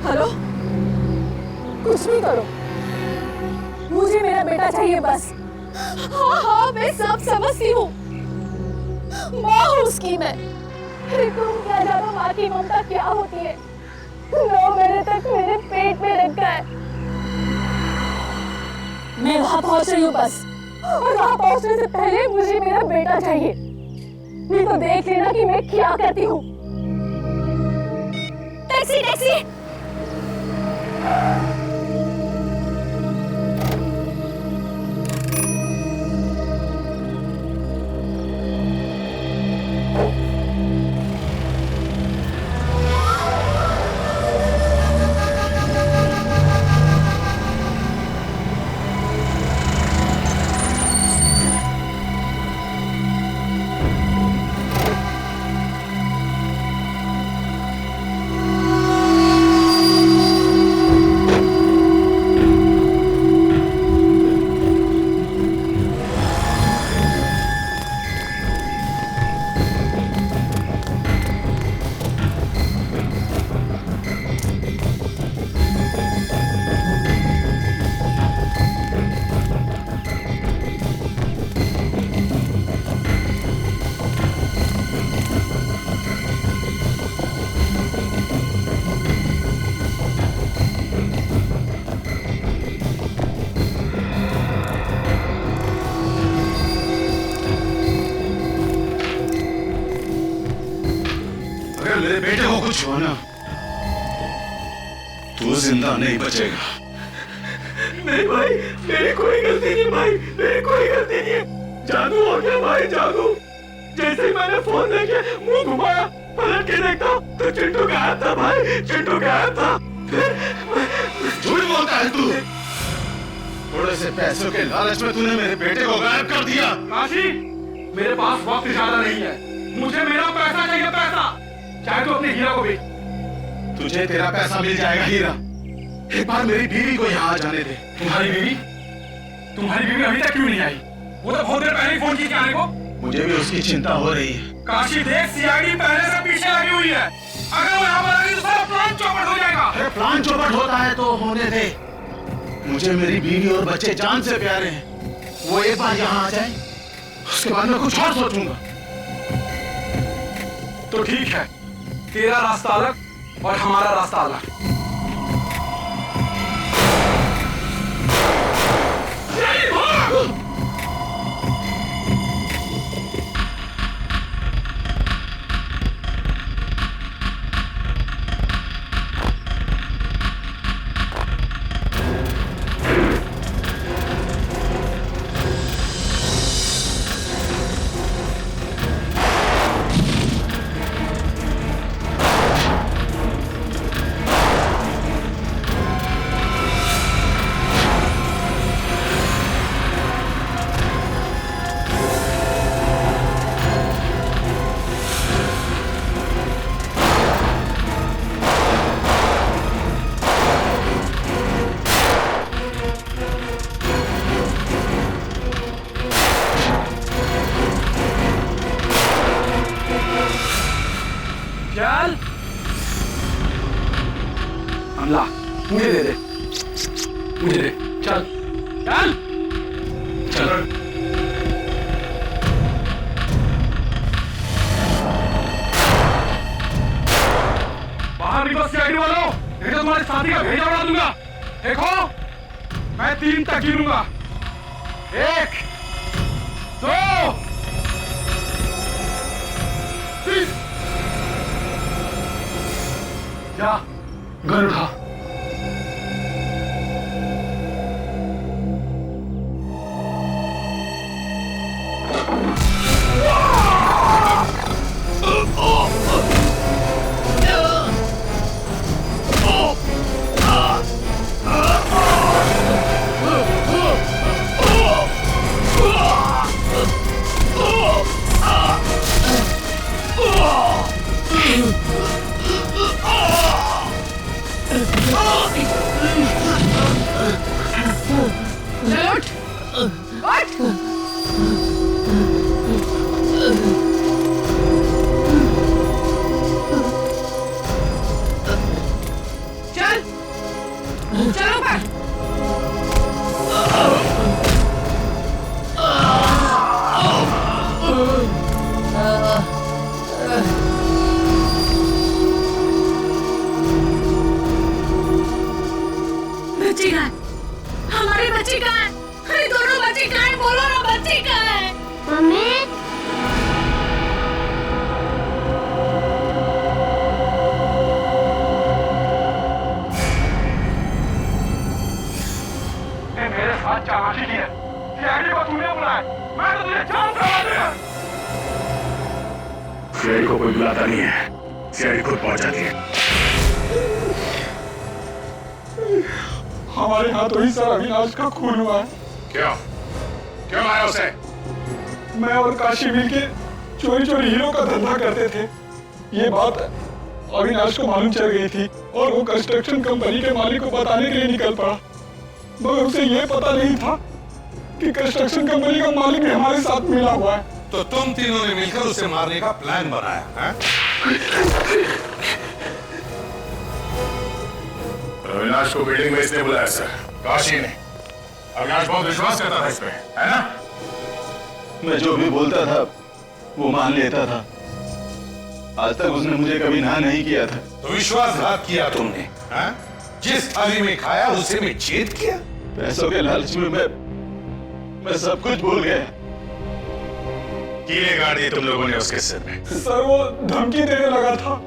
D: हेलो, कुछ भी करो, मुझे मेरा बेटा चाहिए बस। हाँ, मैं सब समझती हूँ, माँ हूँ उसकी मैं। तुम क्या जानो माँ की ममता क्या होती है। 9 महीने तक मेरे पेट में रखा है। मैं वहाँ पहुँच रही हूँ बस, और वहाँ पहुँचने से पहले मुझे मेरा बेटा चाहिए। नहीं तो देख लेना कि मैं क्या करती हूँ। Taxi taxi.
F: मेरे बेटे को कुछ हुआ ना, तू जिंदा नहीं बचेगा।
C: नहीं भाई, मेरी कोई गलती नहीं भाई, मेरी कोई गलती नहीं है। जादू हो गया भाई, जादू। जैसे ही मैंने फोन देखे मुंह घुमाया, पलट के देखता तो चिंटू गायब था भाई, चिंटू गायब था।
F: झूठ बोलता है तू। थोड़े से पैसों के लालच में तूने मेरे बेटे को गायब कर दिया।
J: काशी, मेरे पास वक्त ज्यादा नहीं है, मुझे मेरा पैसा चाहिए, पैसा। चाहे तो अपने हीरा को बेच।
F: तुझे तेरा पैसा मिल जाएगा हीरा। एक बार मेरी बीवी को यहाँ आ जाने दे।
J: तुम्हारी बीवी अभी तक क्यों नहीं आई? वो तो बहुत देर पहले ही फोन की आने को।
F: मुझे भी उसकी चिंता हो रही है।
J: काशी देख, सीआईडी पहले से पीछे लगी हुई है। अगर वो यहाँ पर आ गई तो सारा प्लान चौपट हो जाएगा।
F: अरे प्लान चौपट होता है तो होने दे। मुझे मेरी बीवी और बच्चे जान से प्यारे हैं। वो एक बार यहाँ आ जाए, उसके बाद मैं कुछ और सोचूंगा।
J: तो ठीक है, तेरा रास्ता अलग और हमारा रास्ता अलग। हमला मुझे दे दे, मुझे दे। चल चल चल। तुम्हारे साथी का भेजा उड़ा दूंगा। देखो, मैं 3 तक गिनूंगा। 1, 2, 3। जा, गन उठा।
H: बच्ची कहाँ है? हमारी बच्ची कहाँ है? अरे दोनों बच्ची कहाँ है? बोलो ना, बच्ची कहाँ है? मम्मी।
J: मेरे साथ चालाकी की है। सीआईडी को तूने बुलाया, मैं तो तुझे जान से मार दूंगा।
F: सीआईडी को कोई बुलाता नहीं है, सीआईडी खुद पहुंच जाती है।
J: हमारे हाथों ही सर अविनाश का खून हुआ है।
F: क्यों? क्यों मारा उसे?
J: मैं और काशी मिलके चोरी चोरी हीरो का धंधा करते थे। ये बात अविनाश को मालूम चल गई थी और वो कंस्ट्रक्शन कंपनी के मालिक को बताने के लिए निकल पड़ा, मगर उसे ये पता नहीं था कि कंस्ट्रक्शन कंपनी का मालिक भी हमारे साथ मिला हुआ है।
I: तो तुम तीनों ने मिलकर उसे मारने का प्लान बनाया है?
F: अविनाश को बिल्डिंग में इसने बुलाया सर, काशी ने। अविनाश बहुत विश्वास करता था इस पे, है ना?
A: मैं जो भी बोलता था वो मान लेता था। आज तक उसने मुझे कभी ना नहीं किया था।
I: तो विश्वासघात किया तुमने, हाँ? जिस थाली में खाया उसे में छेद किया।
A: पैसों के लालच में मैं सब कुछ भूल गया।
F: कीले गाड़ दी तुम लोगों ने उसके सिर में।
J: सर वो धमकी देने लगा था,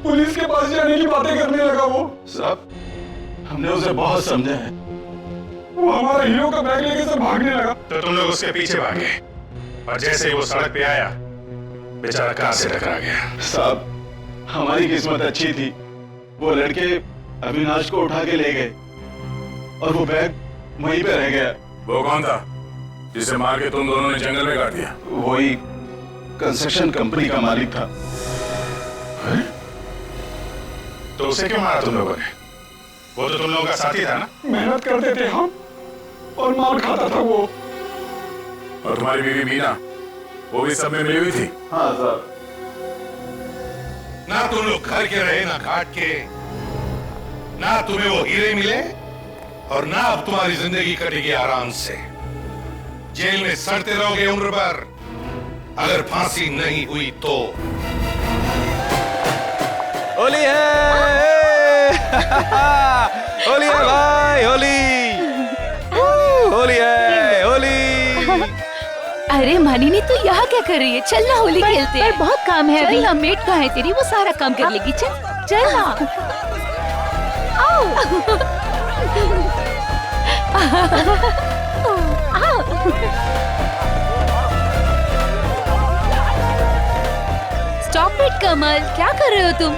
J: पुलिस के पास जाने की बातें करने लगा वो।
A: साहब, हमने उसे बहुत समझा है।
J: वो हमारा हीरो का बैग लेके सर भागने लगा।
F: तो तुम लोग उसके पीछे भागे और जैसे ही वो सड़क पे आया बेचारा कार से टकरा गया।
A: साहब, हमारी किस्मत अच्छी थी। वो लड़के अविनाश को उठा के ले गए और वो बैग वहीं पे रह गया।
F: वो कौन था जिसे मार के तुम दोनों ने जंगल में गाड़ दिया?
A: वही कंस्ट्रक्शन कंपनी का मालिक था।
F: है? तो उसे क्यों मारा तुम लोगों ने? वो तो तुम लोगों का साथी था ना?
J: मेहनत करते थे हम और मार खाता था वो।
F: और तुम्हारी बीवी मीना, वो भी सब में मिली हुई थी?
A: हाँ साहब।
I: ना तुम लोग घर के रहे ना घाट के, ना तुम्हें वो हीरे मिले और ना अब तुम्हारी जिंदगी कटेगी आराम से। जेल में सड़ते रहोगे उम्र भर, अगर फांसी नहीं हुई तो।
P: होली है होली है भाई, होली होली है, होली।
Q: अरे मानिनी तू यहाँ क्या कर रही है? चल ना होली खेलते हैं। बहुत काम है अभी। चल मेट कहाँ है तेरी? वो सारा काम कर लेगी। चल चल ना। आओ। स्टॉप इट कमल, क्या कर रहे हो तुम?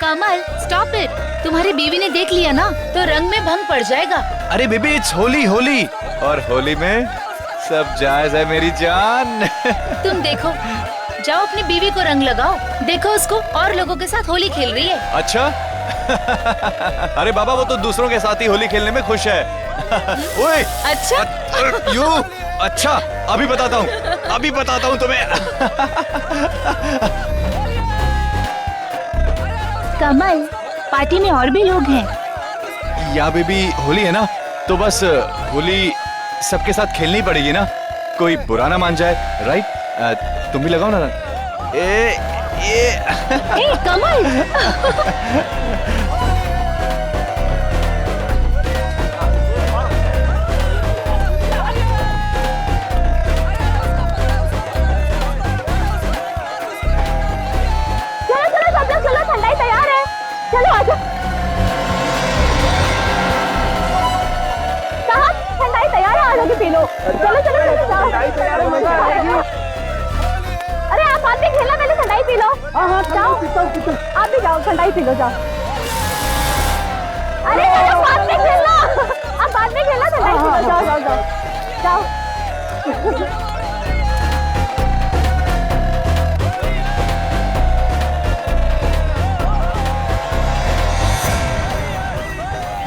Q: कमल स्टॉप इट। तुम्हारी बीवी ने देख लिया ना तो रंग में भंग पड़ जाएगा।
P: अरे बेबी इट्स होली, होली और होली में सब जायज है मेरी जान।
Q: तुम देखो, जाओ अपनी बीवी को रंग लगाओ। देखो उसको और लोगों के साथ होली खेल रही है।
P: अच्छा अरे बाबा वो तो दूसरों के साथ ही होली खेलने में खुश है। ओए
Q: अच्छा
P: यू अच्छा अभी बताता हूँ तुम्हें।
Q: कमल पार्टी में और भी लोग हैं।
P: या बेबी होली है ना, तो बस होली सबके साथ खेलनी पड़ेगी ना, कोई बुरा ना मान जाए। राइट? तुम भी लगाओ ना।
Q: ए कमल
R: चलो ठंडाई तैयार है, चलो आजा। साहब ठंडाई तैयार है, आजा के पी लो। चलो चलो अरे आप बाद में खेलना, पहले ठंडाई पी लो। हाँ जाओ, आप भी जाओ, ठंडाई पी लो, जाओ। अरे बाद में खेलना, आप बाद में खेलना, ठंडाई पी लो, जाओ जाओ जाओ जाओ।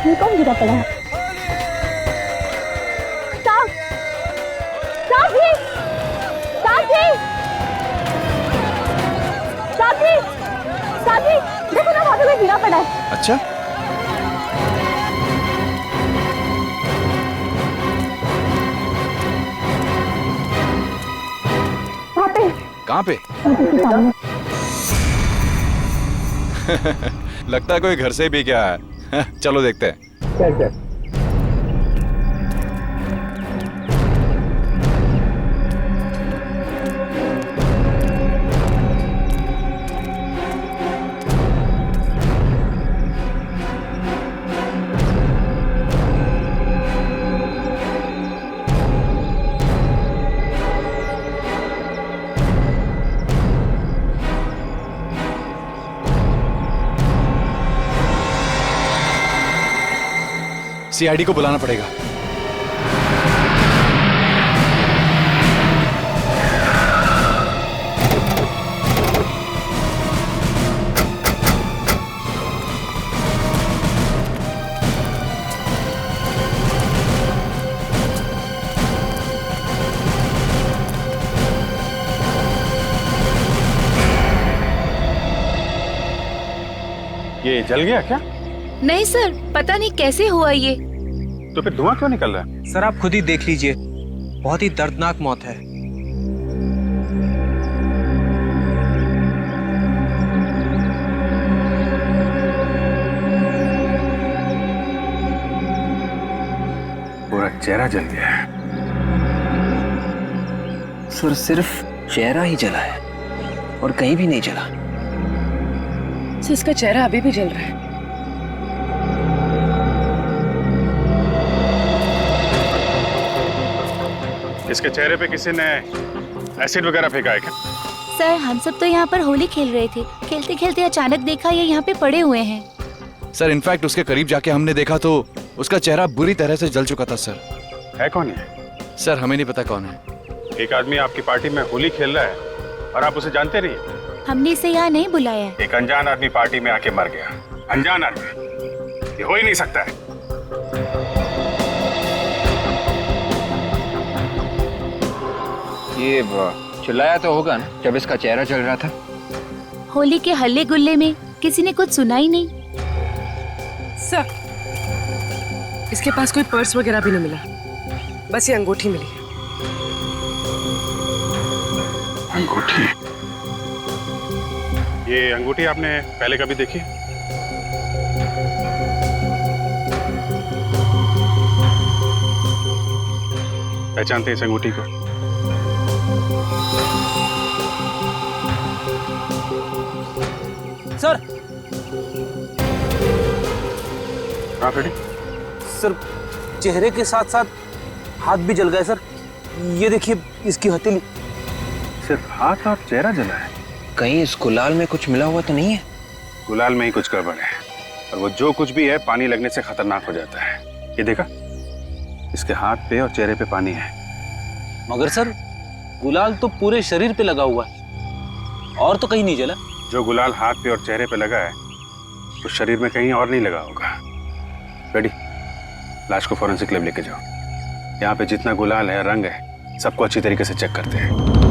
R: ये कौन गिरा पड़ा है? साहब, साहब जी, साहब जी, साहब जी, साहब जी, देखो ना वहाँ पे कोई गिरा पड़ा है।
P: अच्छा
R: वहाँ पे।
P: कहाँ पे? लगता है कोई घर से भी क्या है। चलो देखते हैं।
M: चल चल।
P: सीआईडी को बुलाना पड़ेगा।
F: ये जल गया क्या?
Q: नहीं सर, पता नहीं कैसे हुआ ये।
F: तो फिर धुआं क्यों निकल रहा है?
O: सर आप खुद ही देख लीजिए, बहुत ही दर्दनाक मौत है।
F: पूरा चेहरा जल गया है।
O: सर सिर्फ चेहरा ही जला है और कहीं भी नहीं जला।
H: सर इसका चेहरा अभी भी जल रहा है।
F: इसके चेहरे पे किसी ने एसिड वगैरह फेंका है क्या?
Q: सर हम सब तो यहाँ पर होली खेल रहे थे, खेलते खेलते अचानक देखा ये यहाँ पे पड़े हुए हैं।
P: सर इनफैक्ट उसके करीब जाके हमने देखा तो उसका चेहरा बुरी तरह से जल चुका था सर।
F: है कौन है?
P: सर हमें नहीं पता कौन है।
F: एक आदमी आपकी पार्टी में होली खेल रहा है और आप उसे जानते नहीं?
Q: हमने इसे यहाँ नहीं बुलाया।
F: एक अनजान आदमी पार्टी में आके मर गया। अनजान आदमी, ये हो ही नहीं सकता है।
O: ये चिल्लाया तो होगा ना जब इसका चेहरा जल रहा था।
Q: होली के हल्ले गुल्ले में किसी ने कुछ सुना ही नहीं।
H: सर इसके पास कोई पर्स वगैरह भी नहीं मिला, बस ये अंगूठी मिली।
F: अंगूठी? ये अंगूठी आपने पहले कभी देखी? पहचानते हैं इस अंगूठी को?
L: सर
F: हाँ फ्रेडी?
L: सर चेहरे के साथ साथ हाथ भी जल गए सर। ये देखिए इसकी हथेली।
F: सिर्फ हाथ और चेहरा जला है?
O: कहीं इस गुलाल में कुछ मिला हुआ तो नहीं है?
F: गुलाल में ही कुछ गड़बड़ है, और वो जो कुछ भी है पानी लगने से खतरनाक हो जाता है। ये देखा, इसके हाथ पे और चेहरे पे पानी है।
L: मगर सर गुलाल तो पूरे शरीर पे लगा हुआ है और तो कहीं नहीं जला।
F: जो गुलाल हाथ पे और चेहरे पे लगा है वो शरीर में कहीं और नहीं लगा होगा। रेडी, लाश को फॉरेंसिक लैब लेके जाओ। यहाँ पे जितना गुलाल है, रंग है, सबको अच्छी तरीके से चेक करते हैं।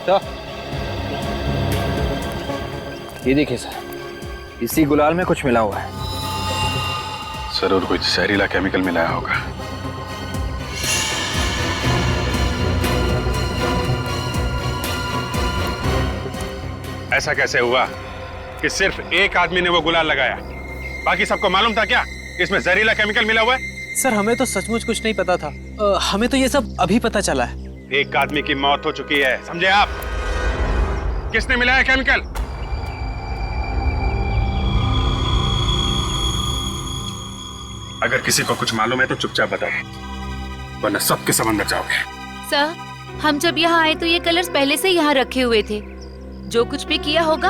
G: तो ये देखिए सर, इसी गुलाल में कुछ मिला हुआ है।
F: जरूर कोई जहरीला केमिकल मिलाया होगा।
S: ऐसा कैसे हुआ कि सिर्फ एक आदमी ने वो गुलाल लगाया? बाकी सबको मालूम था क्या इसमें जहरीला केमिकल मिला हुआ है?
L: सर हमें तो सचमुच कुछ नहीं पता था। हमें तो ये सब अभी पता चला है।
S: एक आदमी की मौत हो चुकी है, समझे आप? किसने मिलाया केमिकल? अगर किसी को कुछ मालूम है तो चुपचाप बता दो, वरना सबके समंदर जाओगे।
Q: सर, हम जब यहाँ आए तो ये कलर्स पहले से यहाँ रखे हुए थे। जो कुछ भी किया होगा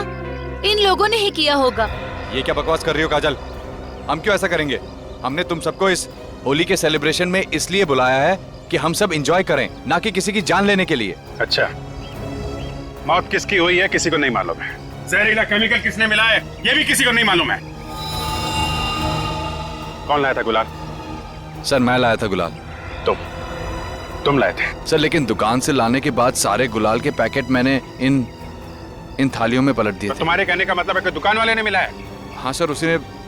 Q: इन लोगों ने ही किया होगा।
P: ये क्या बकवास कर रही हो काजल? हम क्यों ऐसा करेंगे? हमने तुम सबको इस होली के सेलिब्रेशन में इसलिए बुलाया है कि हम सब एंजॉय करें, ना कि किसी की जान लेने के लिए।
S: अच्छा, मौत किसकी हुई है किसी को नहीं मालूम है। जहरीला केमिकल किसने मिलाया है ये भी किसी को नहीं मालूम है। कौन लाया था गुलाल?
P: सर मैं लाया था गुलाल।
S: तुम लाए थे?
P: सर लेकिन दुकान से लाने के बाद सारे गुलाल के पैकेट मैंने इन थालियों में पलट दिए।
S: तो तुम्हारे कहने का मतलब है कि दुकान वाले ने मिलाया?
P: हाँ सर,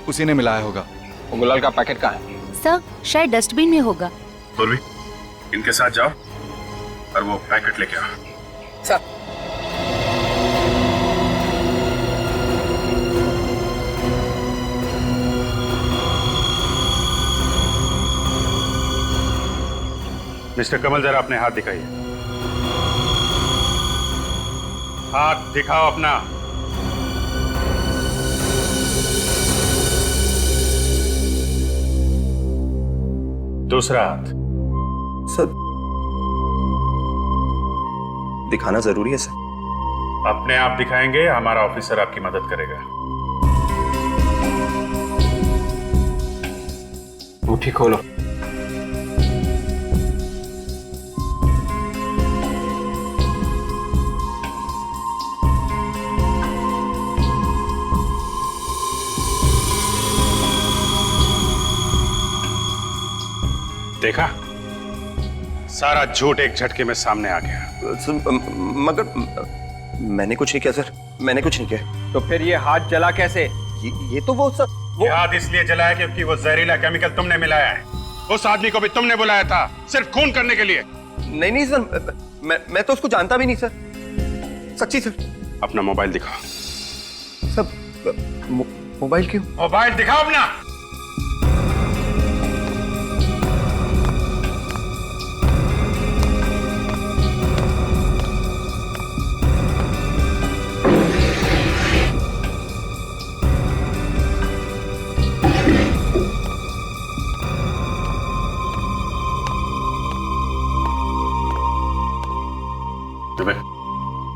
P: उसी ने मिलाया होगा।
G: वो गुलाल का पैकेट कहाँ है?
Q: सर शायद डस्टबिन में होगा।
S: पूर्वी, इनके साथ जाओ और वो पैकेट लेके आओ।
G: सर
S: मिस्टर कमल, जरा अपने हाथ दिखाइए। हाथ दिखाओ अपना। दूसरा हाथ।
A: सर दिखाना जरूरी है सर?
S: अपने आप दिखाएंगे, हमारा ऑफिसर आपकी मदद करेगा।
G: मुट्ठी खोलो।
S: देखा, सारा झूठ एक झटके में सामने आ गया।
A: मगर मैंने कुछ नहीं किया सर, मैंने कुछ नहीं किया।
G: तो फिर ये हाथ जला कैसे?
A: ये तो वो सर,
S: ये हाथ इसलिए जलाया क्योंकि वो जहरीला केमिकल तुमने मिलाया है। उस आदमी को भी तुमने बुलाया था सिर्फ खून करने के लिए।
A: नहीं सर, मैं तो उसको जानता भी नहीं सर, सच्ची सर।
S: अपना मोबाइल दिखाओ।
A: सर मोबाइल क्यों?
S: मोबाइल दिखाओ अपना।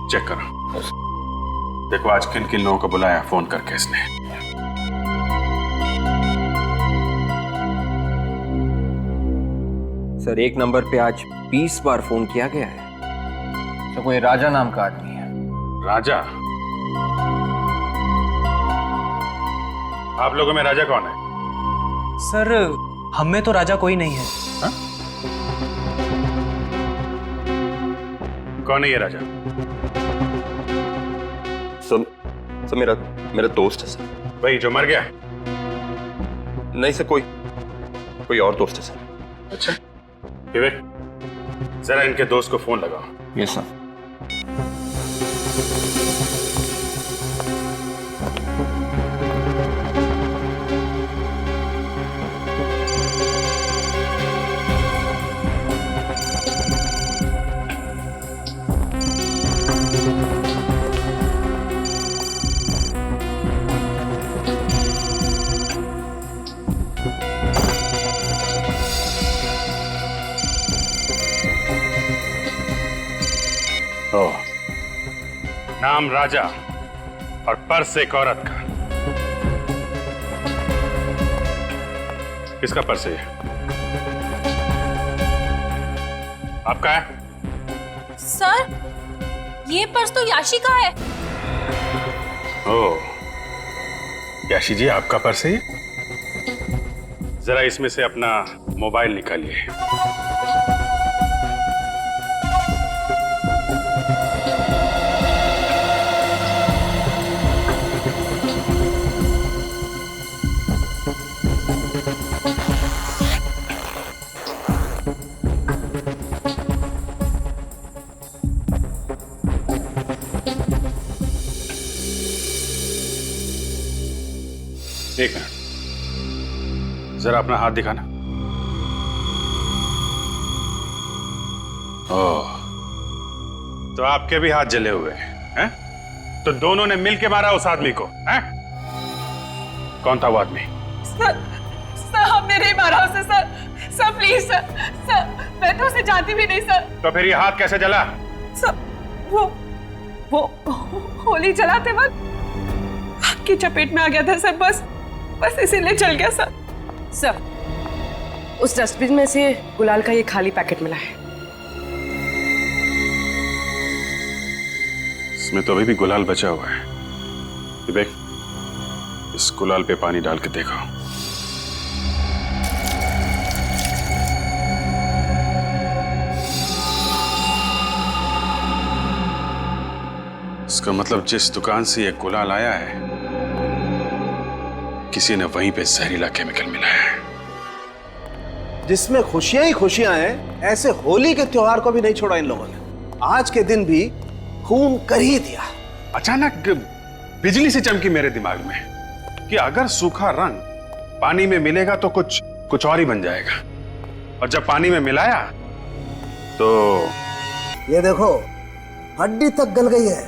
S: चेक करो, देखो आज किन किन लोगों को बुलाया फोन करके इसने।
O: सर एक नंबर पे आज 20 बार फोन किया गया है।
G: तो कोई राजा नाम का आदमी है।
S: राजा? आप लोगों में राजा कौन है?
L: सर हम में तो राजा कोई नहीं है।
S: हा? कौन है ये राजा?
A: सर मेरा दोस्त है सर।
S: भाई जो मर गया?
A: नहीं सर, कोई और दोस्त है सर।
S: अच्छा विवेक, जरा इनके दोस्त को फोन लगाओ।
G: Yes sir.
S: नाम राजा और पर्स एक औरत का। किसका पर्स है ये? आपका है?
R: सर ये पर्स तो याशी का है।
S: ओह, याशी जी आपका पर्स है ये? जरा इसमें से अपना मोबाइल निकालिए। एक मिनट, जरा अपना हाथ दिखाना। ओह, तो आपके भी हाथ जले हुए हैं? तो दोनों ने मिलके मारा उस आदमी को, हैं? कौन था वो आदमी?
H: सर हमने नहीं मारा उसे सर। सर प्लीज सर, मैं तो उसे जानती भी नहीं सर।
S: तो फिर ये हाथ कैसे जला?
H: सर वो होली जलाते वक्त आग की चपेट में आ गया था सर, बस इसीलिए जल गया सर। सर उस डस्टबिन में से गुलाल का ये खाली पैकेट मिला है।
S: इसमें तो अभी भी गुलाल बचा हुआ है। विवेक, इस गुलाल पे पानी डाल के देखो। इसका मतलब जिस दुकान से ये गुलाल आया है, किसी ने वहीं पे जहरीला केमिकल मिलाया है।
A: जिसमें खुशियां ही खुशियां हैं, ऐसे होली के त्योहार को भी नहीं छोड़ा इन लोगों ने। आज के दिन भी खून कर ही दिया।
S: अचानक बिजली से चमकी मेरे दिमाग में कि अगर सूखा रंग पानी में मिलेगा तो कुछ और ही बन जाएगा। और जब पानी में मिलाया तो
A: ये देखो, हड्डी तक गल गई है।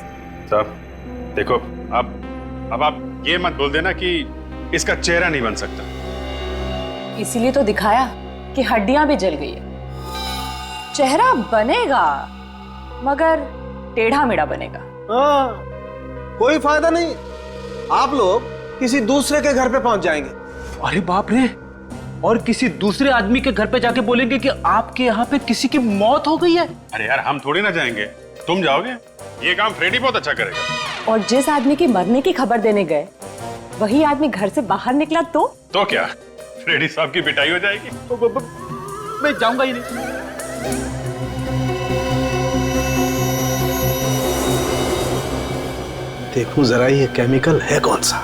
S: साहब देखो, अब आप ये मत बोल देना कि इसका चेहरा नहीं बन सकता।
T: इसीलिए तो दिखाया कि हड्डियां भी जल गई है। चेहरा बनेगा मगर टेढ़ा मेढ़ा बनेगा।
A: हाँ, कोई फायदा नहीं। आप लोग किसी दूसरे के घर पे पहुंच जाएंगे।
L: अरे बाप रे, और किसी दूसरे आदमी के घर पे जाके बोलेंगे कि आपके यहाँ पे किसी की मौत हो गई है।
S: अरे यार, हम थोड़ी ना जाएंगे, तुम जाओगे। ये काम फ्रेडी बहुत अच्छा करेगा।
T: और जिस आदमी के मरने की खबर देने गए वही आदमी घर से बाहर निकला तो
S: क्या फ्रेडी साहब की पिटाई हो जाएगी?
L: मैं जाऊंगा ही नहीं।
A: देखूं जरा ये केमिकल है कौन सा।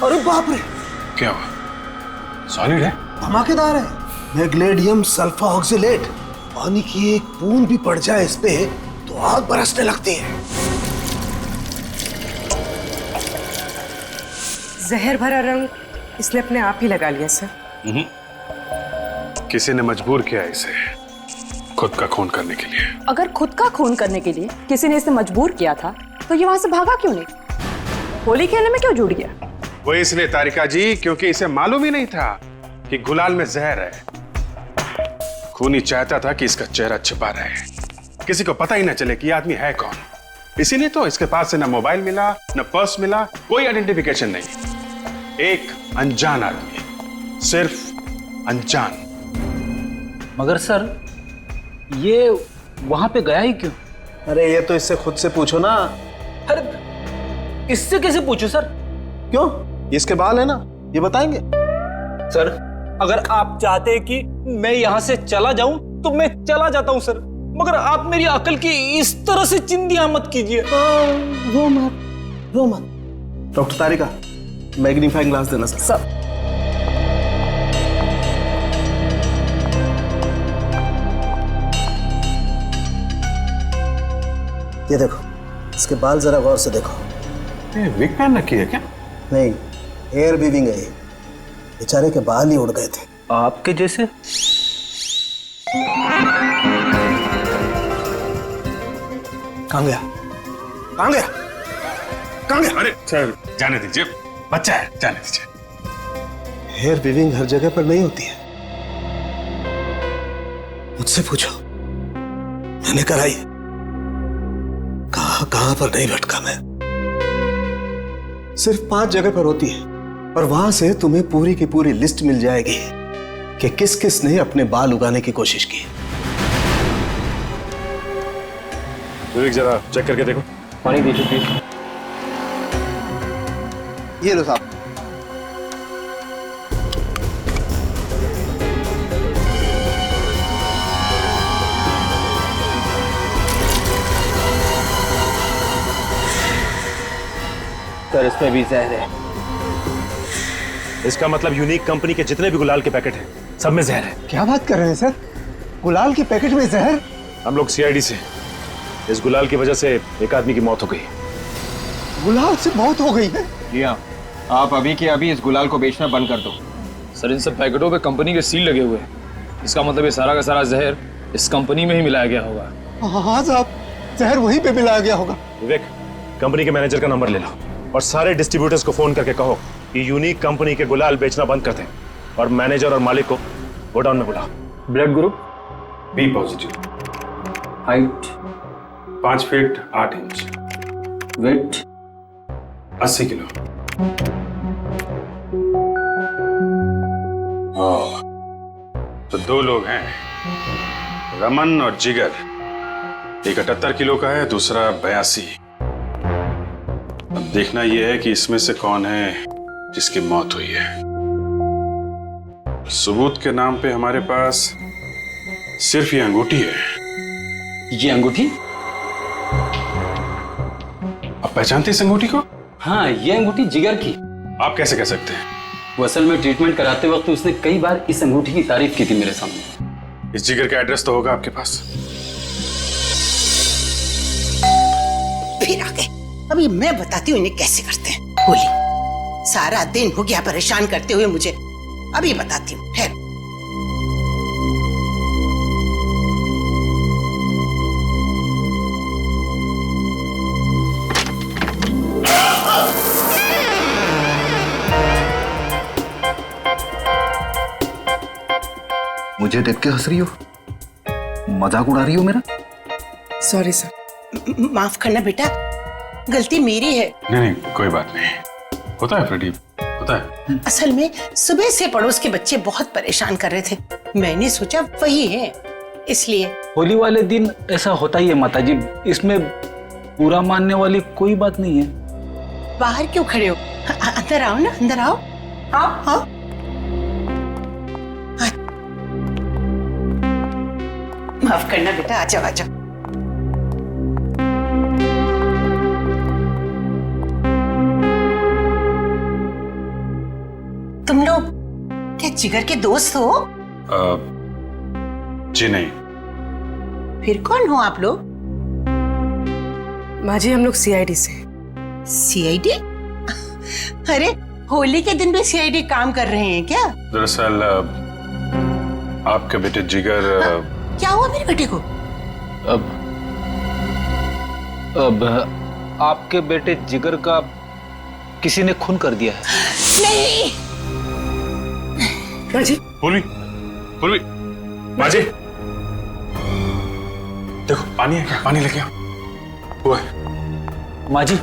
A: अरे बाप रे,
S: क्या हुआ? सॉलिड है?
A: धमाकेदार है। मैग्नेडियम सल्फा ऑक्सिलेट। पानी की एक बूंद भी पड़ जाए इस पे तो आग बरसने लगती है।
H: जहर भरा रंग इसने अपने आप ही लगा लिया सर।
S: किसी ने मजबूर किया इसे खुद का खून करने के लिए।
T: अगर खुद का खून करने के लिए किसी ने इसे मजबूर किया था तो ये वहां से भागा क्यों नहीं? होली खेलने में क्यों जुड़ गया?
S: वो इसलिए तारिका जी, क्योंकि इसे मालूम ही नहीं था कि गुलाल में जहर है। खूनी चाहता था कि इसका चेहरा छिपा रहे, किसी को पता ही ना चले कि ये आदमी है कौन। इसीलिए तो इसके पास से ना मोबाइल मिला, ना पर्स मिला, कोई आइडेंटिफिकेशन नहीं। एक अनजान आदमी, सिर्फ अनजान।
L: मगर सर ये वहां पे गया ही क्यों?
A: अरे ये तो इससे खुद से पूछो ना।
L: अरे इससे कैसे पूछूं सर?
A: क्यों? इसके बाल है ना, ये बताएंगे।
L: सर अगर आप चाहते हैं कि मैं यहाँ से चला जाऊं तो मैं चला जाता हूं सर, मगर आप मेरी अकल की इस तरह से चिंदियां मत कीजिए।
A: वो मत, रो मत। डॉक्टर तारिका, मैग्नीफाइंग ग्लास देना सर। ये देखो, इसके बाल जरा गौर से देखो।
S: विग पहन रखी है क्या?
A: नहीं, हेयर वीविंग है ये। बेचारे के बाल ही उड़ गए थे।
L: आपके जैसे?
A: कहाँ गया? कहाँ गया? कहाँ गया?
S: अरे सर जाने दीजिए, बच्चा है, जाने दीजिए।
A: हेयर वीविंग हर जगह पर नहीं होती है, मुझसे पूछो, मैंने कराई। कहां पर नहीं भटका मैं। सिर्फ 5 जगह पर होती है और वहां से तुम्हें पूरी की पूरी लिस्ट मिल जाएगी कि किस किस ने अपने बाल उगाने की कोशिश की।
S: विवेक जरा चेक करके देखो।
L: पानी दीजिए प्लीज।
A: ये लो साहब।
L: सर इसमें भी जहर है।
K: इसका मतलब यूनिक कंपनी के जितने भी गुलाल के पैकेट हैं, सब में जहर है।
A: क्या बात कर रहे हैं सर? गुलाल के पैकेट में जहर?
K: हम लोग सीआईडी से, इस गुलाल की वजह से एक आदमी की मौत हो गई।
A: गुलाल से मौत हो गई है?
J: जी हाँ, आप अभी के अभी इस गुलाल को बेचना बंद कर दो। सर इन सब पैकेटों पे कंपनी के सील लगे हुए हैं। इसका मतलब ये सारा का सारा जहर इस कंपनी में ही मिलाया गया होगा।
A: हाँ साहब, जहर वहीं पे मिलाया गया होगा।
K: विवेक, कंपनी के मैनेजर का नंबर ले लो और सारे डिस्ट्रीब्यूटर्स को फोन करके कहो कि यूनिक कंपनी के गुलाल बेचना बंद कर दें और मैनेजर और मालिक को गोडाउन में बुलाओ।
S: Blood group B positive,
L: height
S: 5 feet 8 inch,
L: weight
S: 80 kilo. तो 2 लोग हैं, रमन और जिगर। एक 78 किलो का है, दूसरा 82। अब देखना यह है कि इसमें से कौन है जिसकी मौत हुई है। सबूत के नाम पे हमारे पास सिर्फ ये अंगूठी है।
L: ये अंगूठी?
S: आप पहचानते इस अंगूठी को?
L: हाँ, ये अंगूठी जिगर की।
S: आप कैसे कह सकते हैं?
L: वो असल में ट्रीटमेंट कराते वक्त उसने कई बार इस अंगूठी की तारीफ की थी मेरे सामने।
S: इस जिगर का एड्रेस तो होगा आपके पास?
U: फिर आ गए। अभी मैं बताती हूँ इन्हें कैसे करते हैं। होली, सारा दिन हो गया परेशान करते हुए मुझे। अभी बताती हूँ, ठहरो।
V: मुझे देख के हंस रही हो? मजाक उड़ा रही हो मेरा?
U: Sorry sir. माफ करना बेटा, गलती मेरी है।
S: नहीं, कोई बात नहीं, होता है प्रदीप, होता है।
U: असल में सुबह से पड़ोस के बच्चे बहुत परेशान कर रहे थे, मैंने सोचा वही है, इसलिए।
L: होली वाले दिन ऐसा होता ही है माताजी, इसमें बुरा मानने वाली कोई बात नहीं है।
U: बाहर क्यों खड़े हो? अंदर आओ ना, अंदर आओ। आओ आओ। माफ करना बेटा, आ जाओ आ जाओ। तुम लोग क्या जिगर के दोस्त हो?
S: जी नहीं।
U: फिर कौन हो आप लोग?
H: माँ जी, हम लोग सीआईडी से।
U: सीआईडी? अरे होली के दिन भी सीआईडी काम कर रहे हैं क्या?
S: दरअसल आपके बेटे जिगर।
U: क्या हुआ मेरे बेटे को?
L: अब आपके बेटे जिगर का किसी ने खून कर दिया है।
U: नहीं।
H: माँ जी,
S: पूर्वी, पूर्वी, माँ जी, देखो पानी है क्या? पानी लेके आओ। वो है।
L: माँ जी,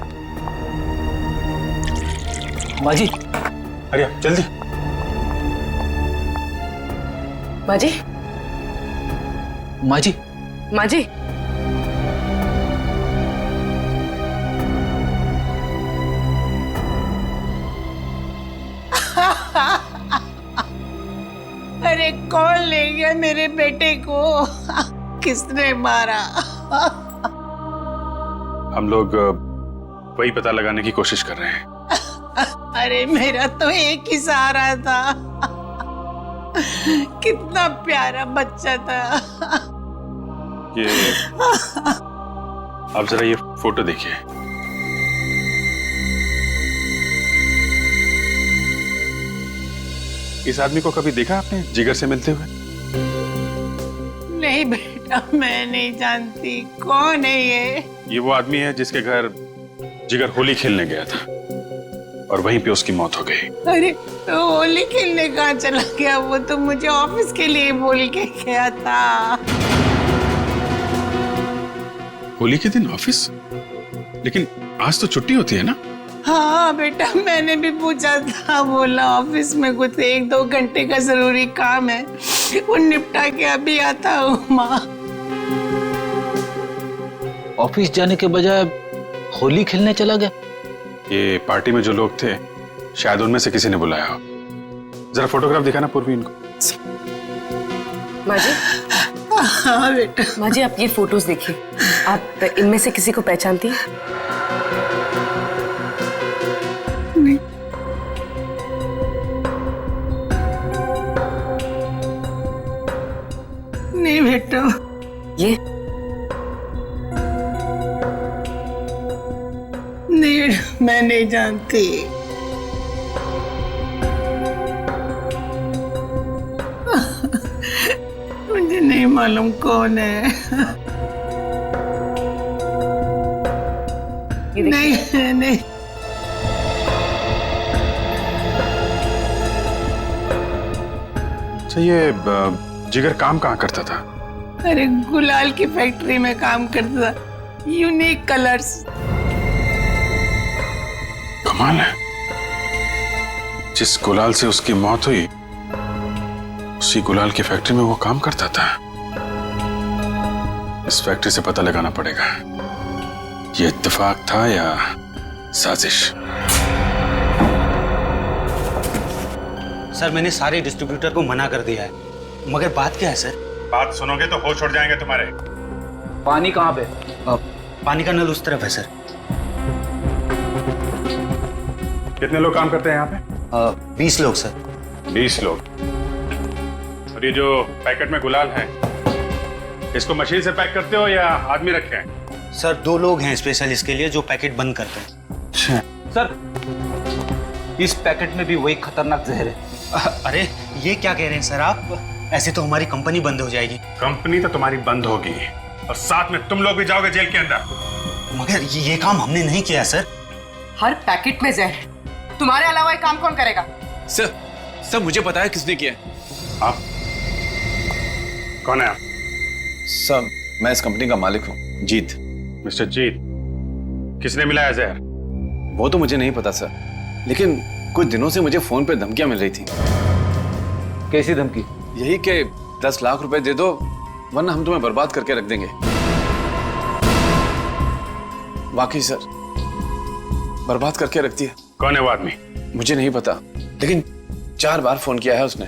L: माँ जी,
S: अरे जल्दी।
H: माँ जी,
L: माँ जी,
H: माँ जी।
U: अरे कौन ले गया मेरे बेटे को? किसने मारा?
S: हम लोग वही पता लगाने की कोशिश कर रहे हैं।
U: अरे मेरा तो एक ही सहारा था, कितना प्यारा बच्चा था।
S: ये आप जरा ये फोटो देखिए। इस आदमी को कभी देखा आपने जिगर से मिलते हुए?
U: नहीं बेटा, मैं नहीं जानती कौन है
S: ये वो आदमी है जिसके घर जिगर होली खेलने गया था और वहीं पे उसकी मौत हो गई।
U: अरे तो होली खेलने कहाँ चला गया? वो तो मुझे ऑफिस के लिए बोल के गया था।
S: होली के दिन ऑफिस? लेकिन आज तो छुट्टी होती है ना?
U: हाँ बेटा, मैंने भी पूछा था, बोला ऑफिस में कुछ 1-2 घंटे का जरूरी काम है, वो निपटा के अभी आता हूँ माँ।
L: ऑफिस जाने के बजाय होली खेलने चला गया?
S: ये पार्टी में जो लोग थे शायद उनमें से किसी ने बुलाया हो। जरा फोटोग्राफ दिखाना पूर्वी इनको।
H: माँ जी।
U: हाँ बेटा।
H: माँ जी, आप ये फोटोज देखिए, आप इनमें से किसी को पहचानती हैं?
U: नहीं बेटा।
H: ये
U: नहीं, मैं नहीं जानती। मुझे नहीं मालूम कौन है। नहीं नहीं।
S: अच्छा, ये जिगर काम कहाँ करता था?
U: अरे गुलाल की फैक्ट्री में काम करता था, यूनिक कलर्स।
S: कमाल है, जिस गुलाल से उसकी मौत हुई उसी गुलाल की फैक्ट्री में वो काम करता था। इस फैक्ट्री से पता लगाना पड़ेगा ये इत्तेफाक था या साजिश।
G: सर, मैंने सारे डिस्ट्रीब्यूटर को मना कर दिया है, मगर बात क्या है सर?
S: बात सुनोगे तो होश उड़ जाएंगे तुम्हारे।
L: पानी कहाँ पे?
G: पानी का नल उस तरफ है सर।
S: कितने लोग काम करते हैं यहाँ पे?
G: 20 लोग सर।
S: 20 लोग। और ये जो पैकेट में गुलाल है, इसको मशीन से पैक करते हो या आदमी रखे हैं?
G: सर, 2 लोग हैं स्पेशल इसके लिए जो पैकेट बंद करते हैं।
S: अच्छा
L: सर, इस पैकेट में भी वही खतरनाक जहर है।
G: अरे ये क्या कह रहे हैं सर आप? ऐसे तो हमारी कंपनी बंद हो जाएगी।
S: कंपनी तो तुम्हारी बंद होगी और साथ में तुम लोग भी जाओगे जेल के अंदर।
G: मगर ये काम हमने नहीं किया सर।
H: हर पैकेट में जहर, तुम्हारे अलावा ये काम कौन करेगा?
P: सर मुझे पता है किसने किया है।
S: आप कौन है? आप?
P: सर, मैं इस कंपनी का मालिक हूँ, जीत।
S: मिस्टर जीत, किसने मिलाया जहर?
P: वो तो मुझे नहीं पता सर, लेकिन कुछ दिनों से मुझे फोन पे धमकियां मिल रही थी।
L: कैसी धमकी?
P: यही कि 10 लाख रुपए दे दो वरना हम तुम्हें बर्बाद करके रख देंगे। वाकई सर, बर्बाद करके रख दिया।
S: कौन है वो आदमी?
P: मुझे नहीं पता, लेकिन 4 बार फोन किया है उसने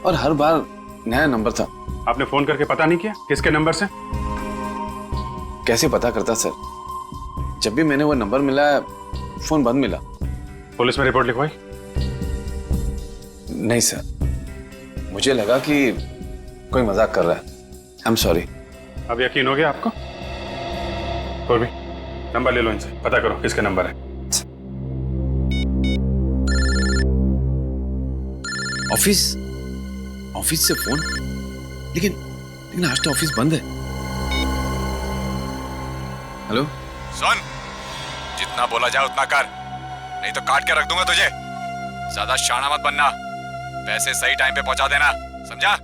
P: और हर बार नया नंबर था।
S: आपने फोन करके पता नहीं किया किसके नंबर से?
P: कैसे पता करता सर, जब भी मैंने वो नंबर मिला फोन बंद मिला।
S: पुलिस में रिपोर्ट लिखवाई?
P: नहीं सर, मुझे लगा कि कोई मजाक कर रहा है। I am sorry.
S: अब यकीन हो गया आपको? कोई भी नंबर ले लो इनसे, पता करो किसका नंबर है।
P: ऑफिस से फोन, लेकिन आज तो ऑफिस बंद है। हेलो, सुन, जितना बोला जाए उतना कर, नहीं तो काट के रख दूंगा तुझे। ज्यादा शाना मत बनना, पैसे सही टाइम पे पहुंचा देना, समझा?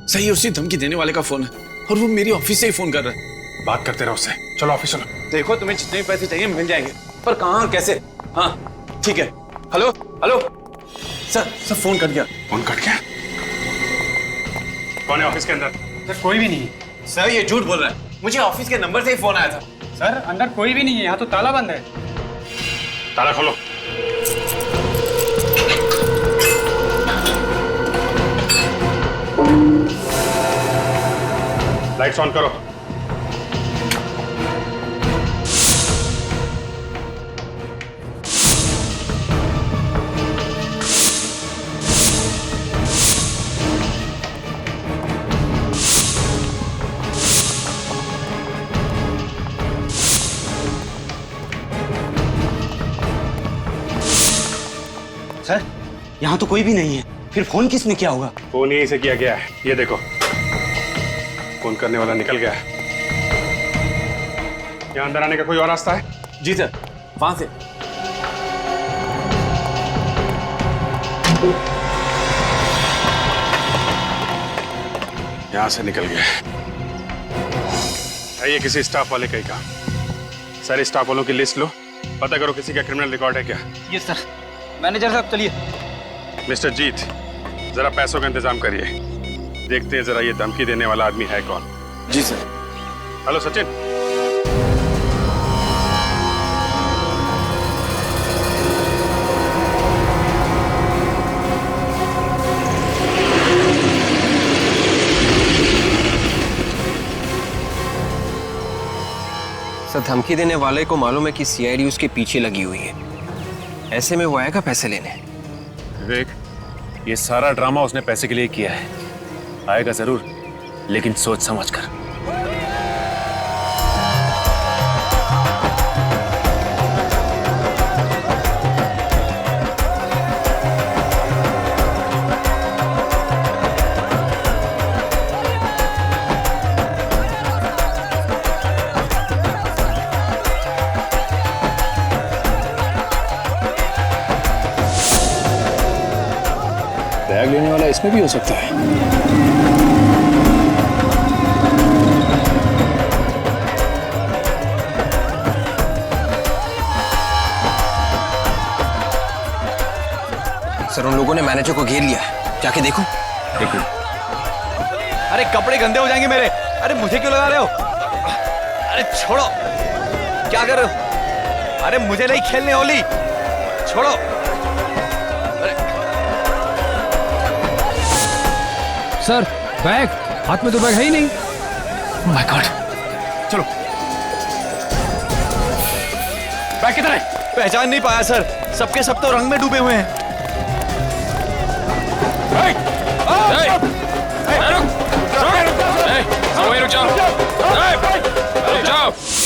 P: सही उसी धमकी देने वाले का फोन है और वो मेरी ऑफिस से ही फोन कर रहा है।
S: बात करते रहो उससे। चलो ऑफिस चलो।
P: देखो, तुम्हें जितने पैसे चाहिए मिल जाएंगे, पर कहाँ और कैसे? हाँ ठीक है। Hello hello sir phone cut गया।
S: फोन कट गया? कौन है ऑफिस के अंदर?
M: सर कोई भी नहीं है।
P: सर ये झूठ बोल रहा है, मुझे ऑफिस के नंबर से ही फोन आया था।
M: सर अंदर कोई भी नहीं है, यहाँ तो ताला बंद है।
S: ताला खोलो। लाइट्स ऑन करो।
L: यहाँ तो कोई भी नहीं है, फिर फोन किसने किया होगा?
S: फोन यहीं से किया गया है, ये देखो फोन करने वाला निकल गया है। यहाँ अंदर आने का कोई और रास्ता है?
L: जी सर, वहां से।
S: यहां से निकल गया है। ये किसी स्टाफ वाले का ही काम। सारे स्टाफ वालों की लिस्ट लो, पता करो किसी का क्रिमिनल रिकॉर्ड है क्या।
L: Yes sir. मैनेजर साहब चलिए।
S: मिस्टर जीत, जरा पैसों का इंतजाम करिए, देखते हैं जरा ये धमकी देने वाला आदमी है कौन।
L: जी सर।
S: हेलो सचिन।
O: सर, धमकी देने वाले को मालूम है कि सीआईडी उसके पीछे लगी हुई है, ऐसे में वो आएगा पैसे लेने।
K: विवेक, ये सारा ड्रामा उसने पैसे के लिए किया है। आएगा जरूर, लेकिन सोच समझ कर।
E: बैग लेने वाला इसमें भी हो सकता है।
O: सर, उन लोगों ने मैनेजर को घेर लिया है, जाके देखो।
P: अरे कपड़े गंदे हो जाएंगे मेरे। अरे मुझे क्यों लगा रहे हो? अरे छोड़ो, क्या कर रहे हो? अरे मुझे नहीं खेलने होली, छोड़ो।
J: सर, बैग हाथ में तो बैग है ही नहीं।
K: माय गॉड, चलो।
P: बैग किधर है? पहचान नहीं पाया सर, सबके सब तो रंग में डूबे हुए हैं।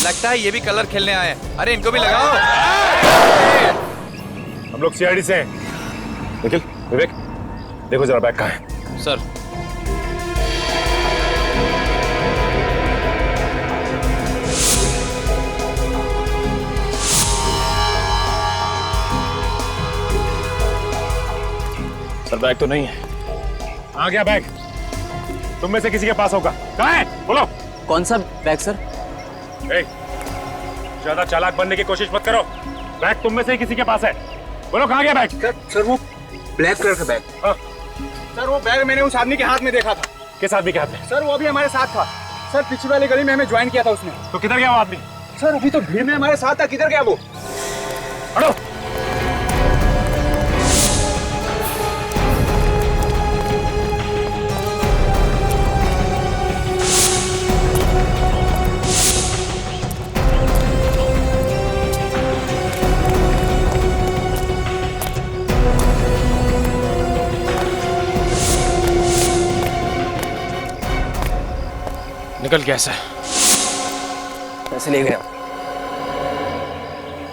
P: लगता है ये भी कलर खेलने आए हैं। अरे इनको भी लगाओ।
K: हम लोग सीआईडी से हैं। निखिल, विवेक, देखो जरा बैग कहाँ है।
P: सर,
K: बैग तो नहीं है। आ गया बैग, तुम में से किसी के पास होगा। कहाँ है? बोलो।
L: कौन सा बैग सर?
K: ज्यादा चालाक बनने की कोशिश मत करो। बैग तुम में से ही किसी के पास है। बोलो कहाँ गया बैग?
L: सर वो ब्लैक कलर का बैग।
K: हाँ।
L: सर वो बैग मैंने उस आदमी के हाथ में देखा था।
K: किस आदमी के हाथ में?
L: सर वो अभी हमारे साथ था। सर पिछली वाली गली में हमें ज्वाइन किया था उसने।
K: तो किधर गया वो आदमी?
L: सर अभी तो भीड़ में हमारे साथ था, किधर गया वो?
K: हटो।
P: निकल गया सर।
O: पैसे ले गया।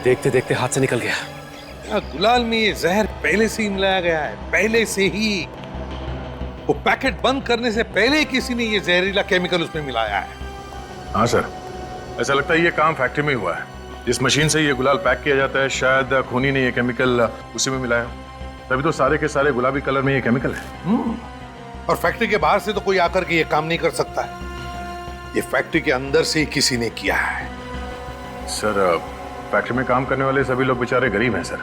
K: देखते देखते हाथ से निकल गया।
I: गुलाल में ये जहर पहले से ही मिलाया गया है, पहले से ही। वो पैकेट बंद करने से पहले किसी ने ये जहरीला केमिकल उसमें मिलाया है।
F: हाँ सर, ऐसा लगता है ये काम फैक्ट्री में हुआ है। जिस मशीन से ये गुलाल पैक किया जाता है, शायद खूनी ने ये केमिकल उसी में मिलाया, तभी तो सारे के सारे गुलाबी कलर में ये केमिकल है।
I: और फैक्ट्री के बाहर से तो कोई आकर के ये काम नहीं कर सकता है। ये फैक्ट्री के अंदर से ही किसी ने किया है।
F: सर, फैक्ट्री में काम करने वाले सभी लोग बेचारे गरीब हैं सर।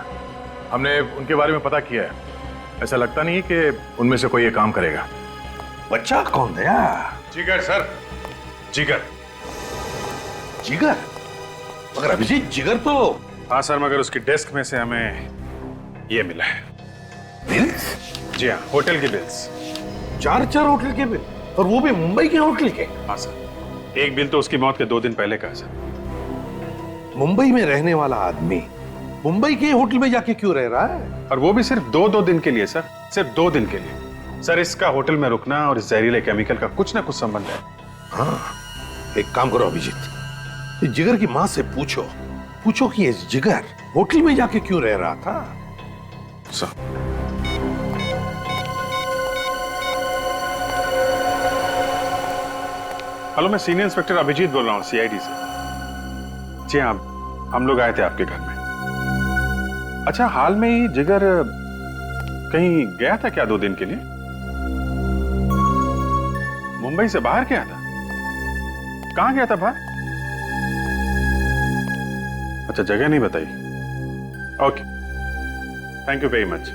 F: हमने उनके बारे में पता किया है। ऐसा लगता नहीं है कि उनमें से कोई ये काम करेगा।
I: बच्चा कौन है?
F: जिगर सर, जिगर।
I: जिगर? मगर अभिजीत, जिगर तो।
F: हाँ सर, मगर उसकी डेस्क में से हमें ये मिला है।
I: बिल्स?
F: जी हाँ, होटल के बिल्स।
I: 4 होटल के बिल, और वो भी मुंबई के होटल के।
F: हाँ सर, एक बिल तो उसकी मौत के 2 दिन पहले का है सर।
I: मुंबई में रहने वाला आदमी मुंबई के होटल में जाके क्यों रह रहा है?
F: और वो भी सिर्फ 2 दिन के लिए सर, सिर्फ 2 दिन के लिए। सर, इसका होटल में रुकना और इस जहरीले केमिकल का कुछ ना कुछ संबंध है।
I: हाँ, एक काम करो अभिजीत, जिगर की माँ से पूछो कि ये जिगर होटल में जाके क्यों रह रहा था।
F: सर,
S: हेलो, मैं सीनियर इंस्पेक्टर अभिजीत बोल रहा हूँ, सीआईडी से। जी हाँ, हम लोग आए थे आपके घर में। अच्छा, हाल में ही जिगर कहीं गया था क्या 2 दिन के लिए? मुंबई से बाहर गया था? कहाँ गया था बाहर? अच्छा, जगह नहीं बताई। Okay, thank you very much.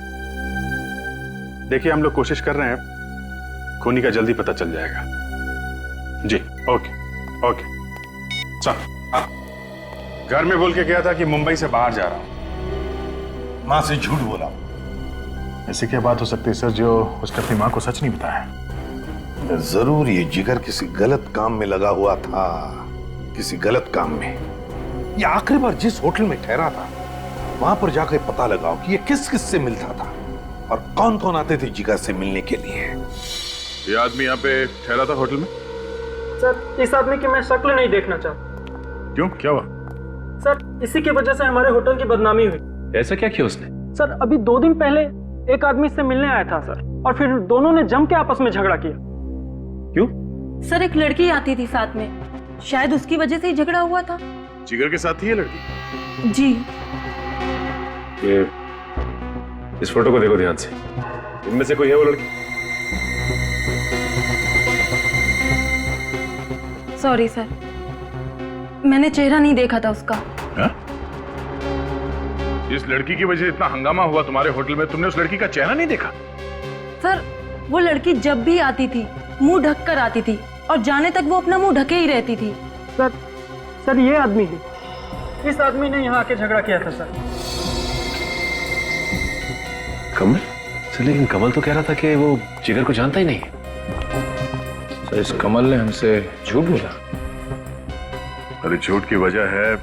S: देखिए, हम लोग कोशिश कर रहे हैं, खूनी का जल्दी पता चल जाएगा। जी, ओके ओके। चल, घर में बोल के गया था कि मुंबई से बाहर जा रहा हूं।
I: मां से झूठ बोला।
S: ऐसी क्या बात हो सकती है सर जो उसने अपनी मां को सच नहीं बताया?
I: जरूर ये जिगर किसी गलत काम में लगा हुआ था, किसी गलत काम में। ये आखिरी बार जिस होटल में ठहरा था वहां पर जाकर पता लगाओ कि ये किस किस से मिलता था और कौन कौन आते थे जिगर से मिलने के लिए।
S: ये आदमी यहाँ पे ठहरा था होटल में?
B: सर, इस आदमी की मैं शक्ल नहीं देखना चाहता।
S: क्यों, क्या हुआ?
B: सर, इसी की वजह से हमारे होटल की बदनामी हुई।
J: ऐसा क्या किया उसने?
B: सर, अभी 2 दिन पहले एक आदमी से मिलने आया था सर, और फिर दोनों ने जम के आपस में झगड़ा किया।
S: क्यों?
T: सर, एक लड़की आती थी साथ में, शायद उसकी वजह से ही झगड़ा हुआ था।
S: जिगर के साथ ही है लड़की?
T: जी।
K: ये इस फोटो को देखो ध्यान से, इनमें से कोई है वो लड़की?
T: सॉरी सर, मैंने चेहरा नहीं देखा था उसका।
S: हा? इस लड़की की वजह से इतना हंगामा हुआ तुम्हारे होटल में, तुमने उस लड़की का चेहरा नहीं देखा?
T: सर, वो लड़की जब भी आती थी मुंह ढक कर आती थी, और जाने तक वो अपना मुंह ढके ही रहती थी।
B: सर, ये आदमी है, इस आदमी ने यहाँ आके झगड़ा किया था सर।
K: कमल? सर, लेकिन कमल तो कह रहा था कि वो जिगर को जानता ही नहीं।
J: सर, इस कमल ने हमसे झूठ बोला।
S: अरे झूठ की वजह है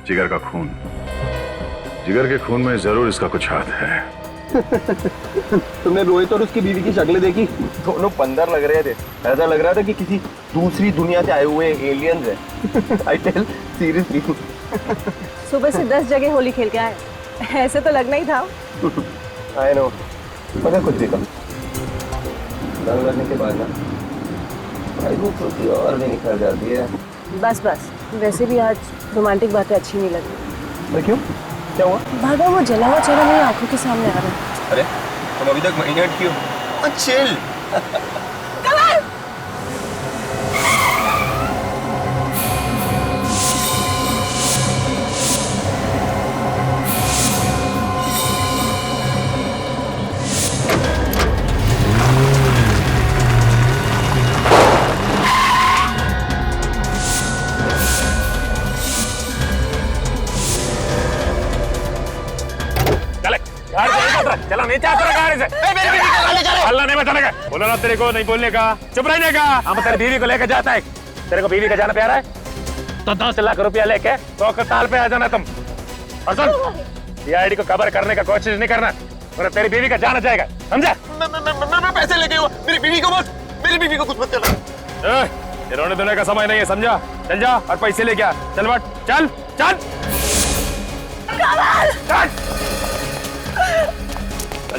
S: जिगर का खून। जिगर के खून में जरूर इसका कुछ हाथ है।
L: तुमने रोहित और उसकी बीवी की शक्लें देखी? दोनों बंदर लग रहे थे, ऐसा लग रहा था कि किसी दूसरी दुनिया से आए हुए एलियंस हैं। I tell seriously.
R: सुबह से 10 जगह होली खेल के आए, ऐसे तो लगना ही था।
L: आई नो, मगर कुछ देखा रंग करने के बाद ना भाई वो खुशी और भी निखर जाती है।
R: बस बस, वैसे भी आज रोमांटिक बातें अच्छी नहीं लगी।
L: क्यों, क्या हुआ?
R: भागा वो जला हुआ चेहरा मेरी आंखों के सामने आ रहा है।
L: अरे तुम अभी तक महीने क्यों? चिल।
S: चला नीचे आता गाड़ी से। हल्ला नहीं मचाने का, बोला ना तेरे को नहीं बोलने का, चुप रहने का। हम तेरी बीवी को लेकर जाता है, तेरे को बीवी का जाना प्यारा है तो 10 लाख रुपया लेके तो अस्पताल पे आ जाना तुम। और सुन, सीआईडी को कवर करने का कोशिश नहीं करना, वरना तेरी बीवी का जाना जाएगा, समझा?
L: मैं पैसे लेके हुआ, मेरी बीवी को मत, मेरी बीवी को कुछ मत करना।
S: ये रोने धोने का समय नहीं है, समझा? चल जा और पैसे लेके आ। चल बट, चल चल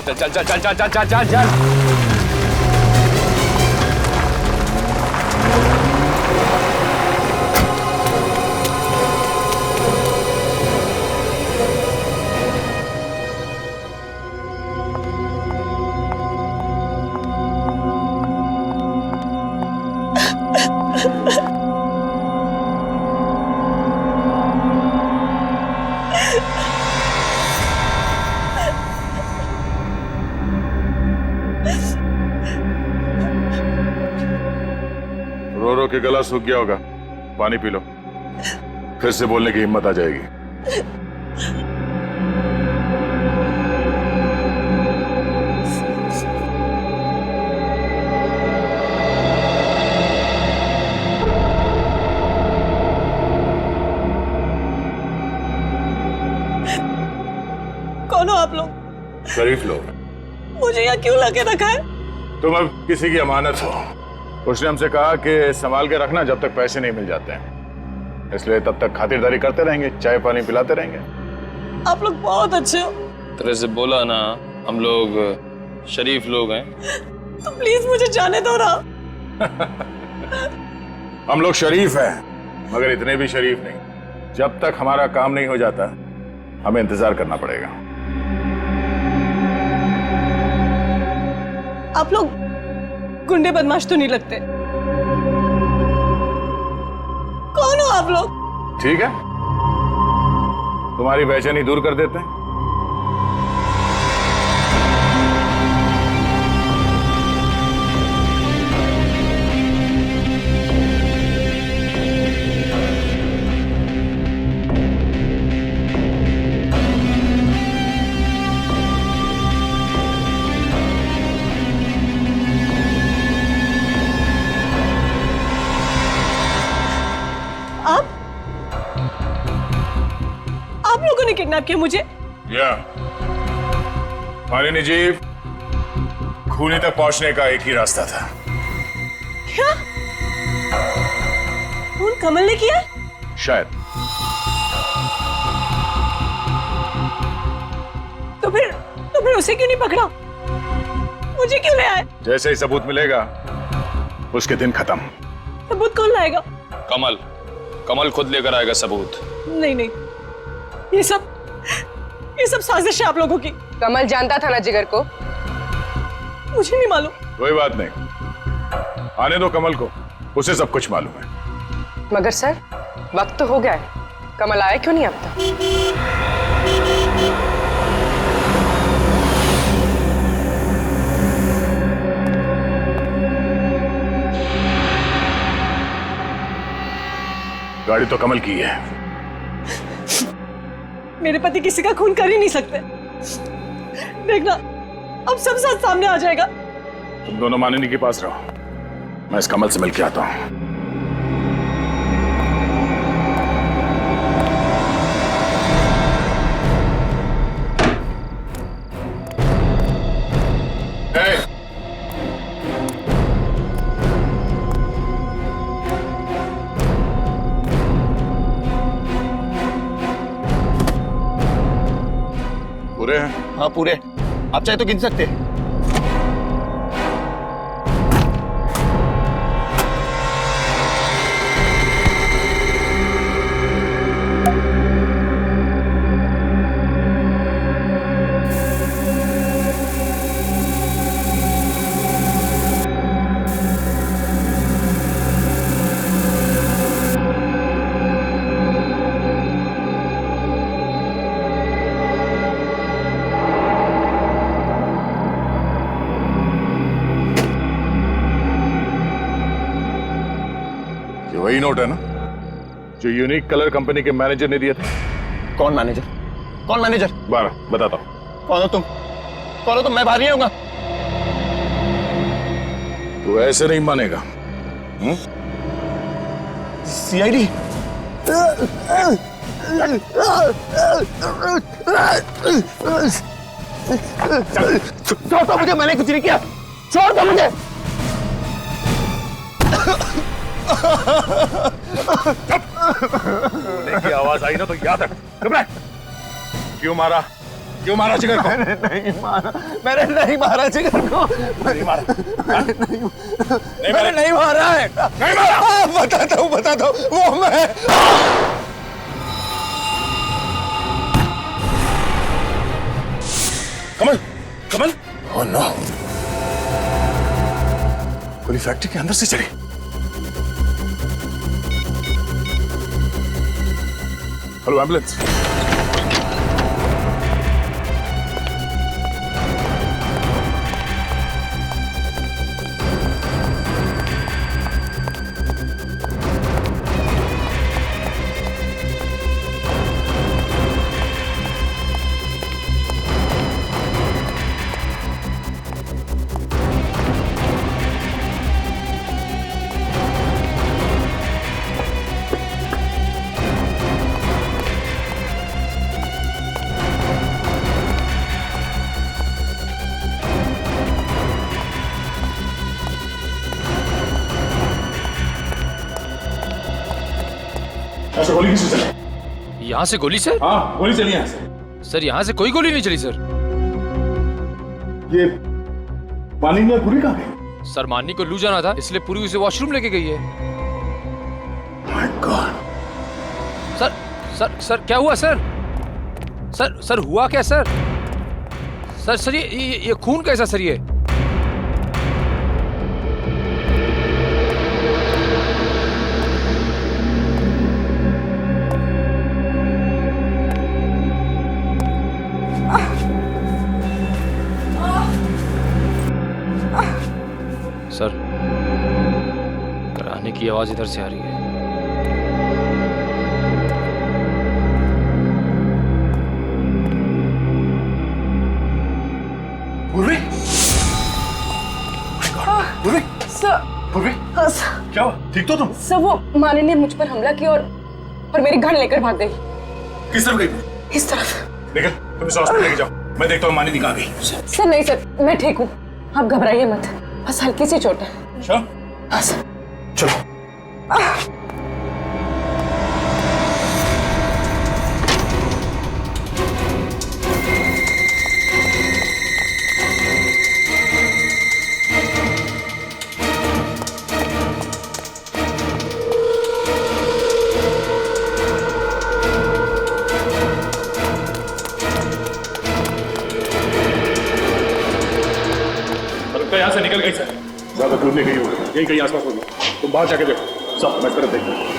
S: चल चल चल चल चल चल चल चल चल। रो रो के गला सूख गया होगा, पानी पी लो, फिर से बोलने की हिम्मत आ जाएगी।
U: कौन हो आप लोग?
S: शरीफ लोग।
U: मुझे यहाँ क्यों लगे रखा है?
S: तुम अब किसी की अमानत हो। उसने हमसे कहा कि संभाल के रखना जब तक पैसे नहीं मिल जाते हैं, इसलिए तब तक खातिरदारी करते रहेंगे, चाय पानी पिलाते रहेंगे।
U: आप लोग बहुत अच्छे हो।
J: तरह से बोला ना, हम लोग शरीफ लोग हैं।
U: तो प्लीज मुझे जाने दो ना।
D: हम लोग शरीफ हैं, मगर इतने भी शरीफ नहीं। जब तक हमारा काम नहीं हो जाता हमें इंतजार करना पड़ेगा।
T: आप लोग गुंडे बदमाश तो नहीं लगते। कौन हो आप लोग?
D: ठीक है, तुम्हारी बेचैनी दूर कर देते हैं।
T: आप लोगों ने किडनैप किया मुझे?
D: या मालिनी जी, खूनी तक पहुंचने का एक ही रास्ता था।
T: क्या? खून कमल ने किया?
D: शायद।
T: तो फिर उसे क्यों नहीं पकड़ा? मुझे क्यों ले आए?
D: जैसे ही सबूत मिलेगा उसके दिन खत्म।
T: सबूत कौन लाएगा?
E: कमल खुद लेकर आएगा सबूत।
T: नहीं, ये सब साजिश है आप लोगों की।
N: कमल जानता था ना जिगर को?
T: मुझे नहीं मालूम।
D: कोई बात नहीं, आने दो कमल को, उसे सब कुछ मालूम है।
N: मगर सर, वक्त तो हो गया है, कमल आया क्यों नहीं अब तक?
D: गाड़ी तो कमल की है।
T: मेरे पति किसी का खून कर ही नहीं सकते। देखना, अब सब साथ सामने आ जाएगा।
D: तुम दोनों मानिनी के पास रहो, मैं इस कमल से मिलके आता हूं। पूरे हैं?
L: हाँ पूरे, आप चाहे तो गिन सकते हैं।
D: वही नोट है ना जो यूनिक कलर कंपनी के मैनेजर ने दिया था?
L: कौन मैनेजर?
D: 12 बताता हूं।
L: कौन हो तुम? मैं बाहर नहीं आऊंगा।
D: तू ऐसे नहीं मानेगा।
L: सीआईडी? छोड़ दो मुझे, मैंने कुछ नहीं किया, छोड़ दो मुझे।
D: की आवाज आई ना तो याद रख। घबरा। क्यों मारा जिगर को?
L: मैंने नहीं मारा जिगर को।
D: नहीं मारा?
L: मैंने नहीं मारा है।
D: नहीं मारा?
L: बताता हूँ, वो मैं।
D: कमल? ओह नो, गोली फैक्ट्री के अंदर से चली। Hello ambulance. गोली किससे चली?
J: यहाँ से गोली से?
D: हाँ, गोली चली यहाँ से।
J: सर यहाँ से कोई गोली नहीं चली सर।
D: ये मानिनी और पूरी कहाँ गई?
J: सर माननी को लू जाना था, इसलिए पूरी उसे वॉशरूम लेके गई है।
D: My God.
J: सर क्या हुआ सर? सर हुआ क्या सर? सर ये खून कैसा सर ये? सर कराने की आवाज इधर से आ रही है।
D: पूर्वी, पूर्वी,
T: सर,
D: पूर्वी,
T: सर,
D: क्या हुआ? ठीक तो तुम?
T: सर वो माने ने मुझ पर हमला किया और मेरी गन लेकर भाग गई।
D: किस तरफ गई?
T: इस तरफ।
D: लेकिन तुम इसे हॉस्पिटल लेके जाओ, मैं देखता हूँ मानी कहाँ गई।
T: सर नहीं सर, मैं ठीक हूँ, आप घबराइए मत, बस हल्की सी चोट है।
D: अच्छा?
T: हाँ सर।
D: चलो।
K: यहाँ से निकल गई सर। ज्यादा दूर नहीं गई होगी, यही कहीं आसपास होगी। तुम बाहर जाके देखो। सब मैं इस तरफ देखता हूँ।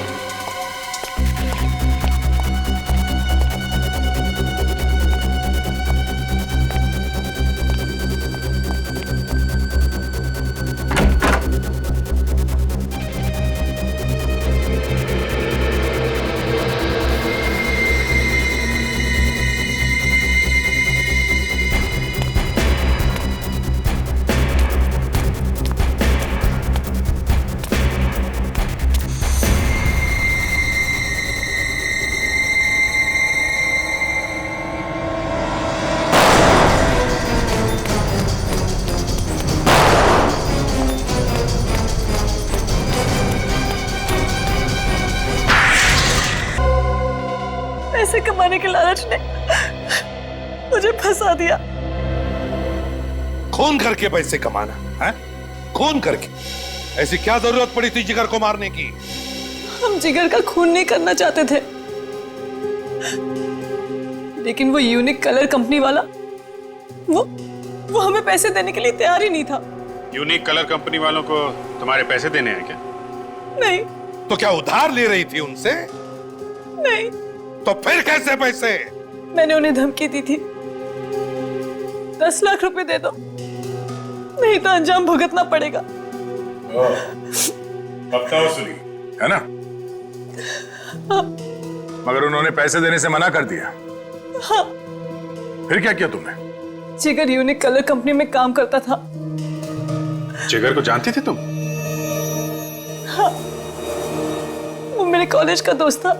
T: पैसे कमाने के लालच ने मुझे फंसा दिया।
I: खून करके पैसे कमाना है? खून करके? ऐसी क्या जरूरत पड़ी थी जिगर को मारने की?
T: हम जिगर का खून नहीं करना चाहते थे, लेकिन वो यूनिक कलर कंपनी वाला वो हमें पैसे देने के लिए तैयार ही नहीं था।
S: यूनिक कलर कंपनी वालों को तुम्हारे पैसे देने हैं क्या?
T: नहीं।
I: तो क्या उधार ले रही थी उनसे?
T: नहीं।
I: तो फिर कैसे पैसे?
T: मैंने उन्हें धमकी दी थी, 10 लाख रुपए दे दो, नहीं तो अंजाम भुगतना पड़ेगा।
D: हफ्ता वसूली है ना?
T: हाँ।
D: मगर उन्होंने पैसे देने से मना कर दिया।
T: हाँ।
D: फिर क्या किया तुमने?
T: जिगर यूनिक कलर कंपनी में काम करता था।
S: जिगर को जानती थी तुम?
T: हाँ, वो मेरे कॉलेज का दोस्त था।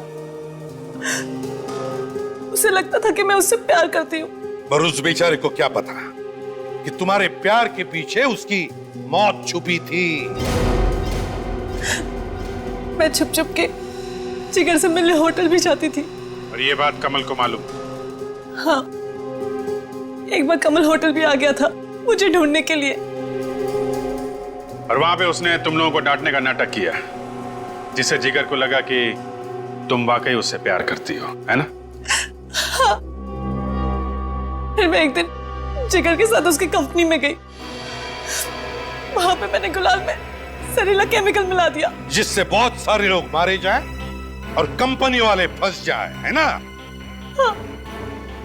T: उसे लगता था कि मैं उससे प्यार करती हूँ।
I: पर उस बेचारे को क्या पता कि तुम्हारे प्यार के पीछे उसकी मौत छुपी थी।
T: मैं छुप छुप के जिगर से मिलने होटल भी जाती थी।
S: और ये बात कमल को मालूम?
T: हाँ, एक बार कमल होटल भी आ गया था मुझे ढूंढने के लिए।
S: और वहां पे उसने तुम लोगों को डांटने का नाटक किया, जिससे जिगर को लगा कि तुम वाकई उससे प्यार करती हो, है ना?
T: हाँ। फिर मैं एक दिन जिगर के साथ उसकी कंपनी में गई। वहां पे मैंने गुलाल में जहरीला केमिकल मिला दिया,
I: जिससे बहुत सारे लोग मारे जाएं और कंपनी वाले फंस जाए, है ना?
T: हाँ।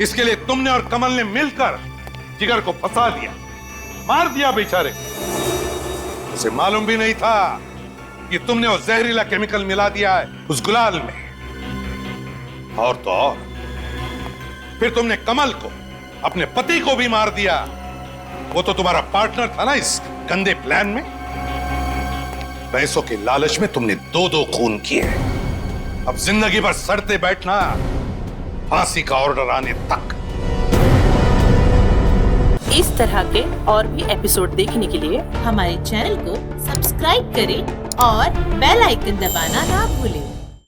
I: इसके लिए तुमने और कमल ने मिलकर जिगर को फंसा दिया, मार दिया बेचारे। उसे मालूम भी नहीं था कि तुमने वो जहरीला केमिकल मिला दिया है उस गुलाल में। और तो और फिर तुमने कमल को, अपने पति को भी मार दिया। वो तो तुम्हारा पार्टनर था ना इस गंदे प्लान में। पैसों के लालच में तुमने 2-2 खून किए। अब जिंदगी भर सड़ते बैठना, फांसी का ऑर्डर आने तक।
C: इस तरह के और भी एपिसोड देखने के लिए हमारे चैनल को सब्सक्राइब करें और बेल आइकन दबाना ना भूलें।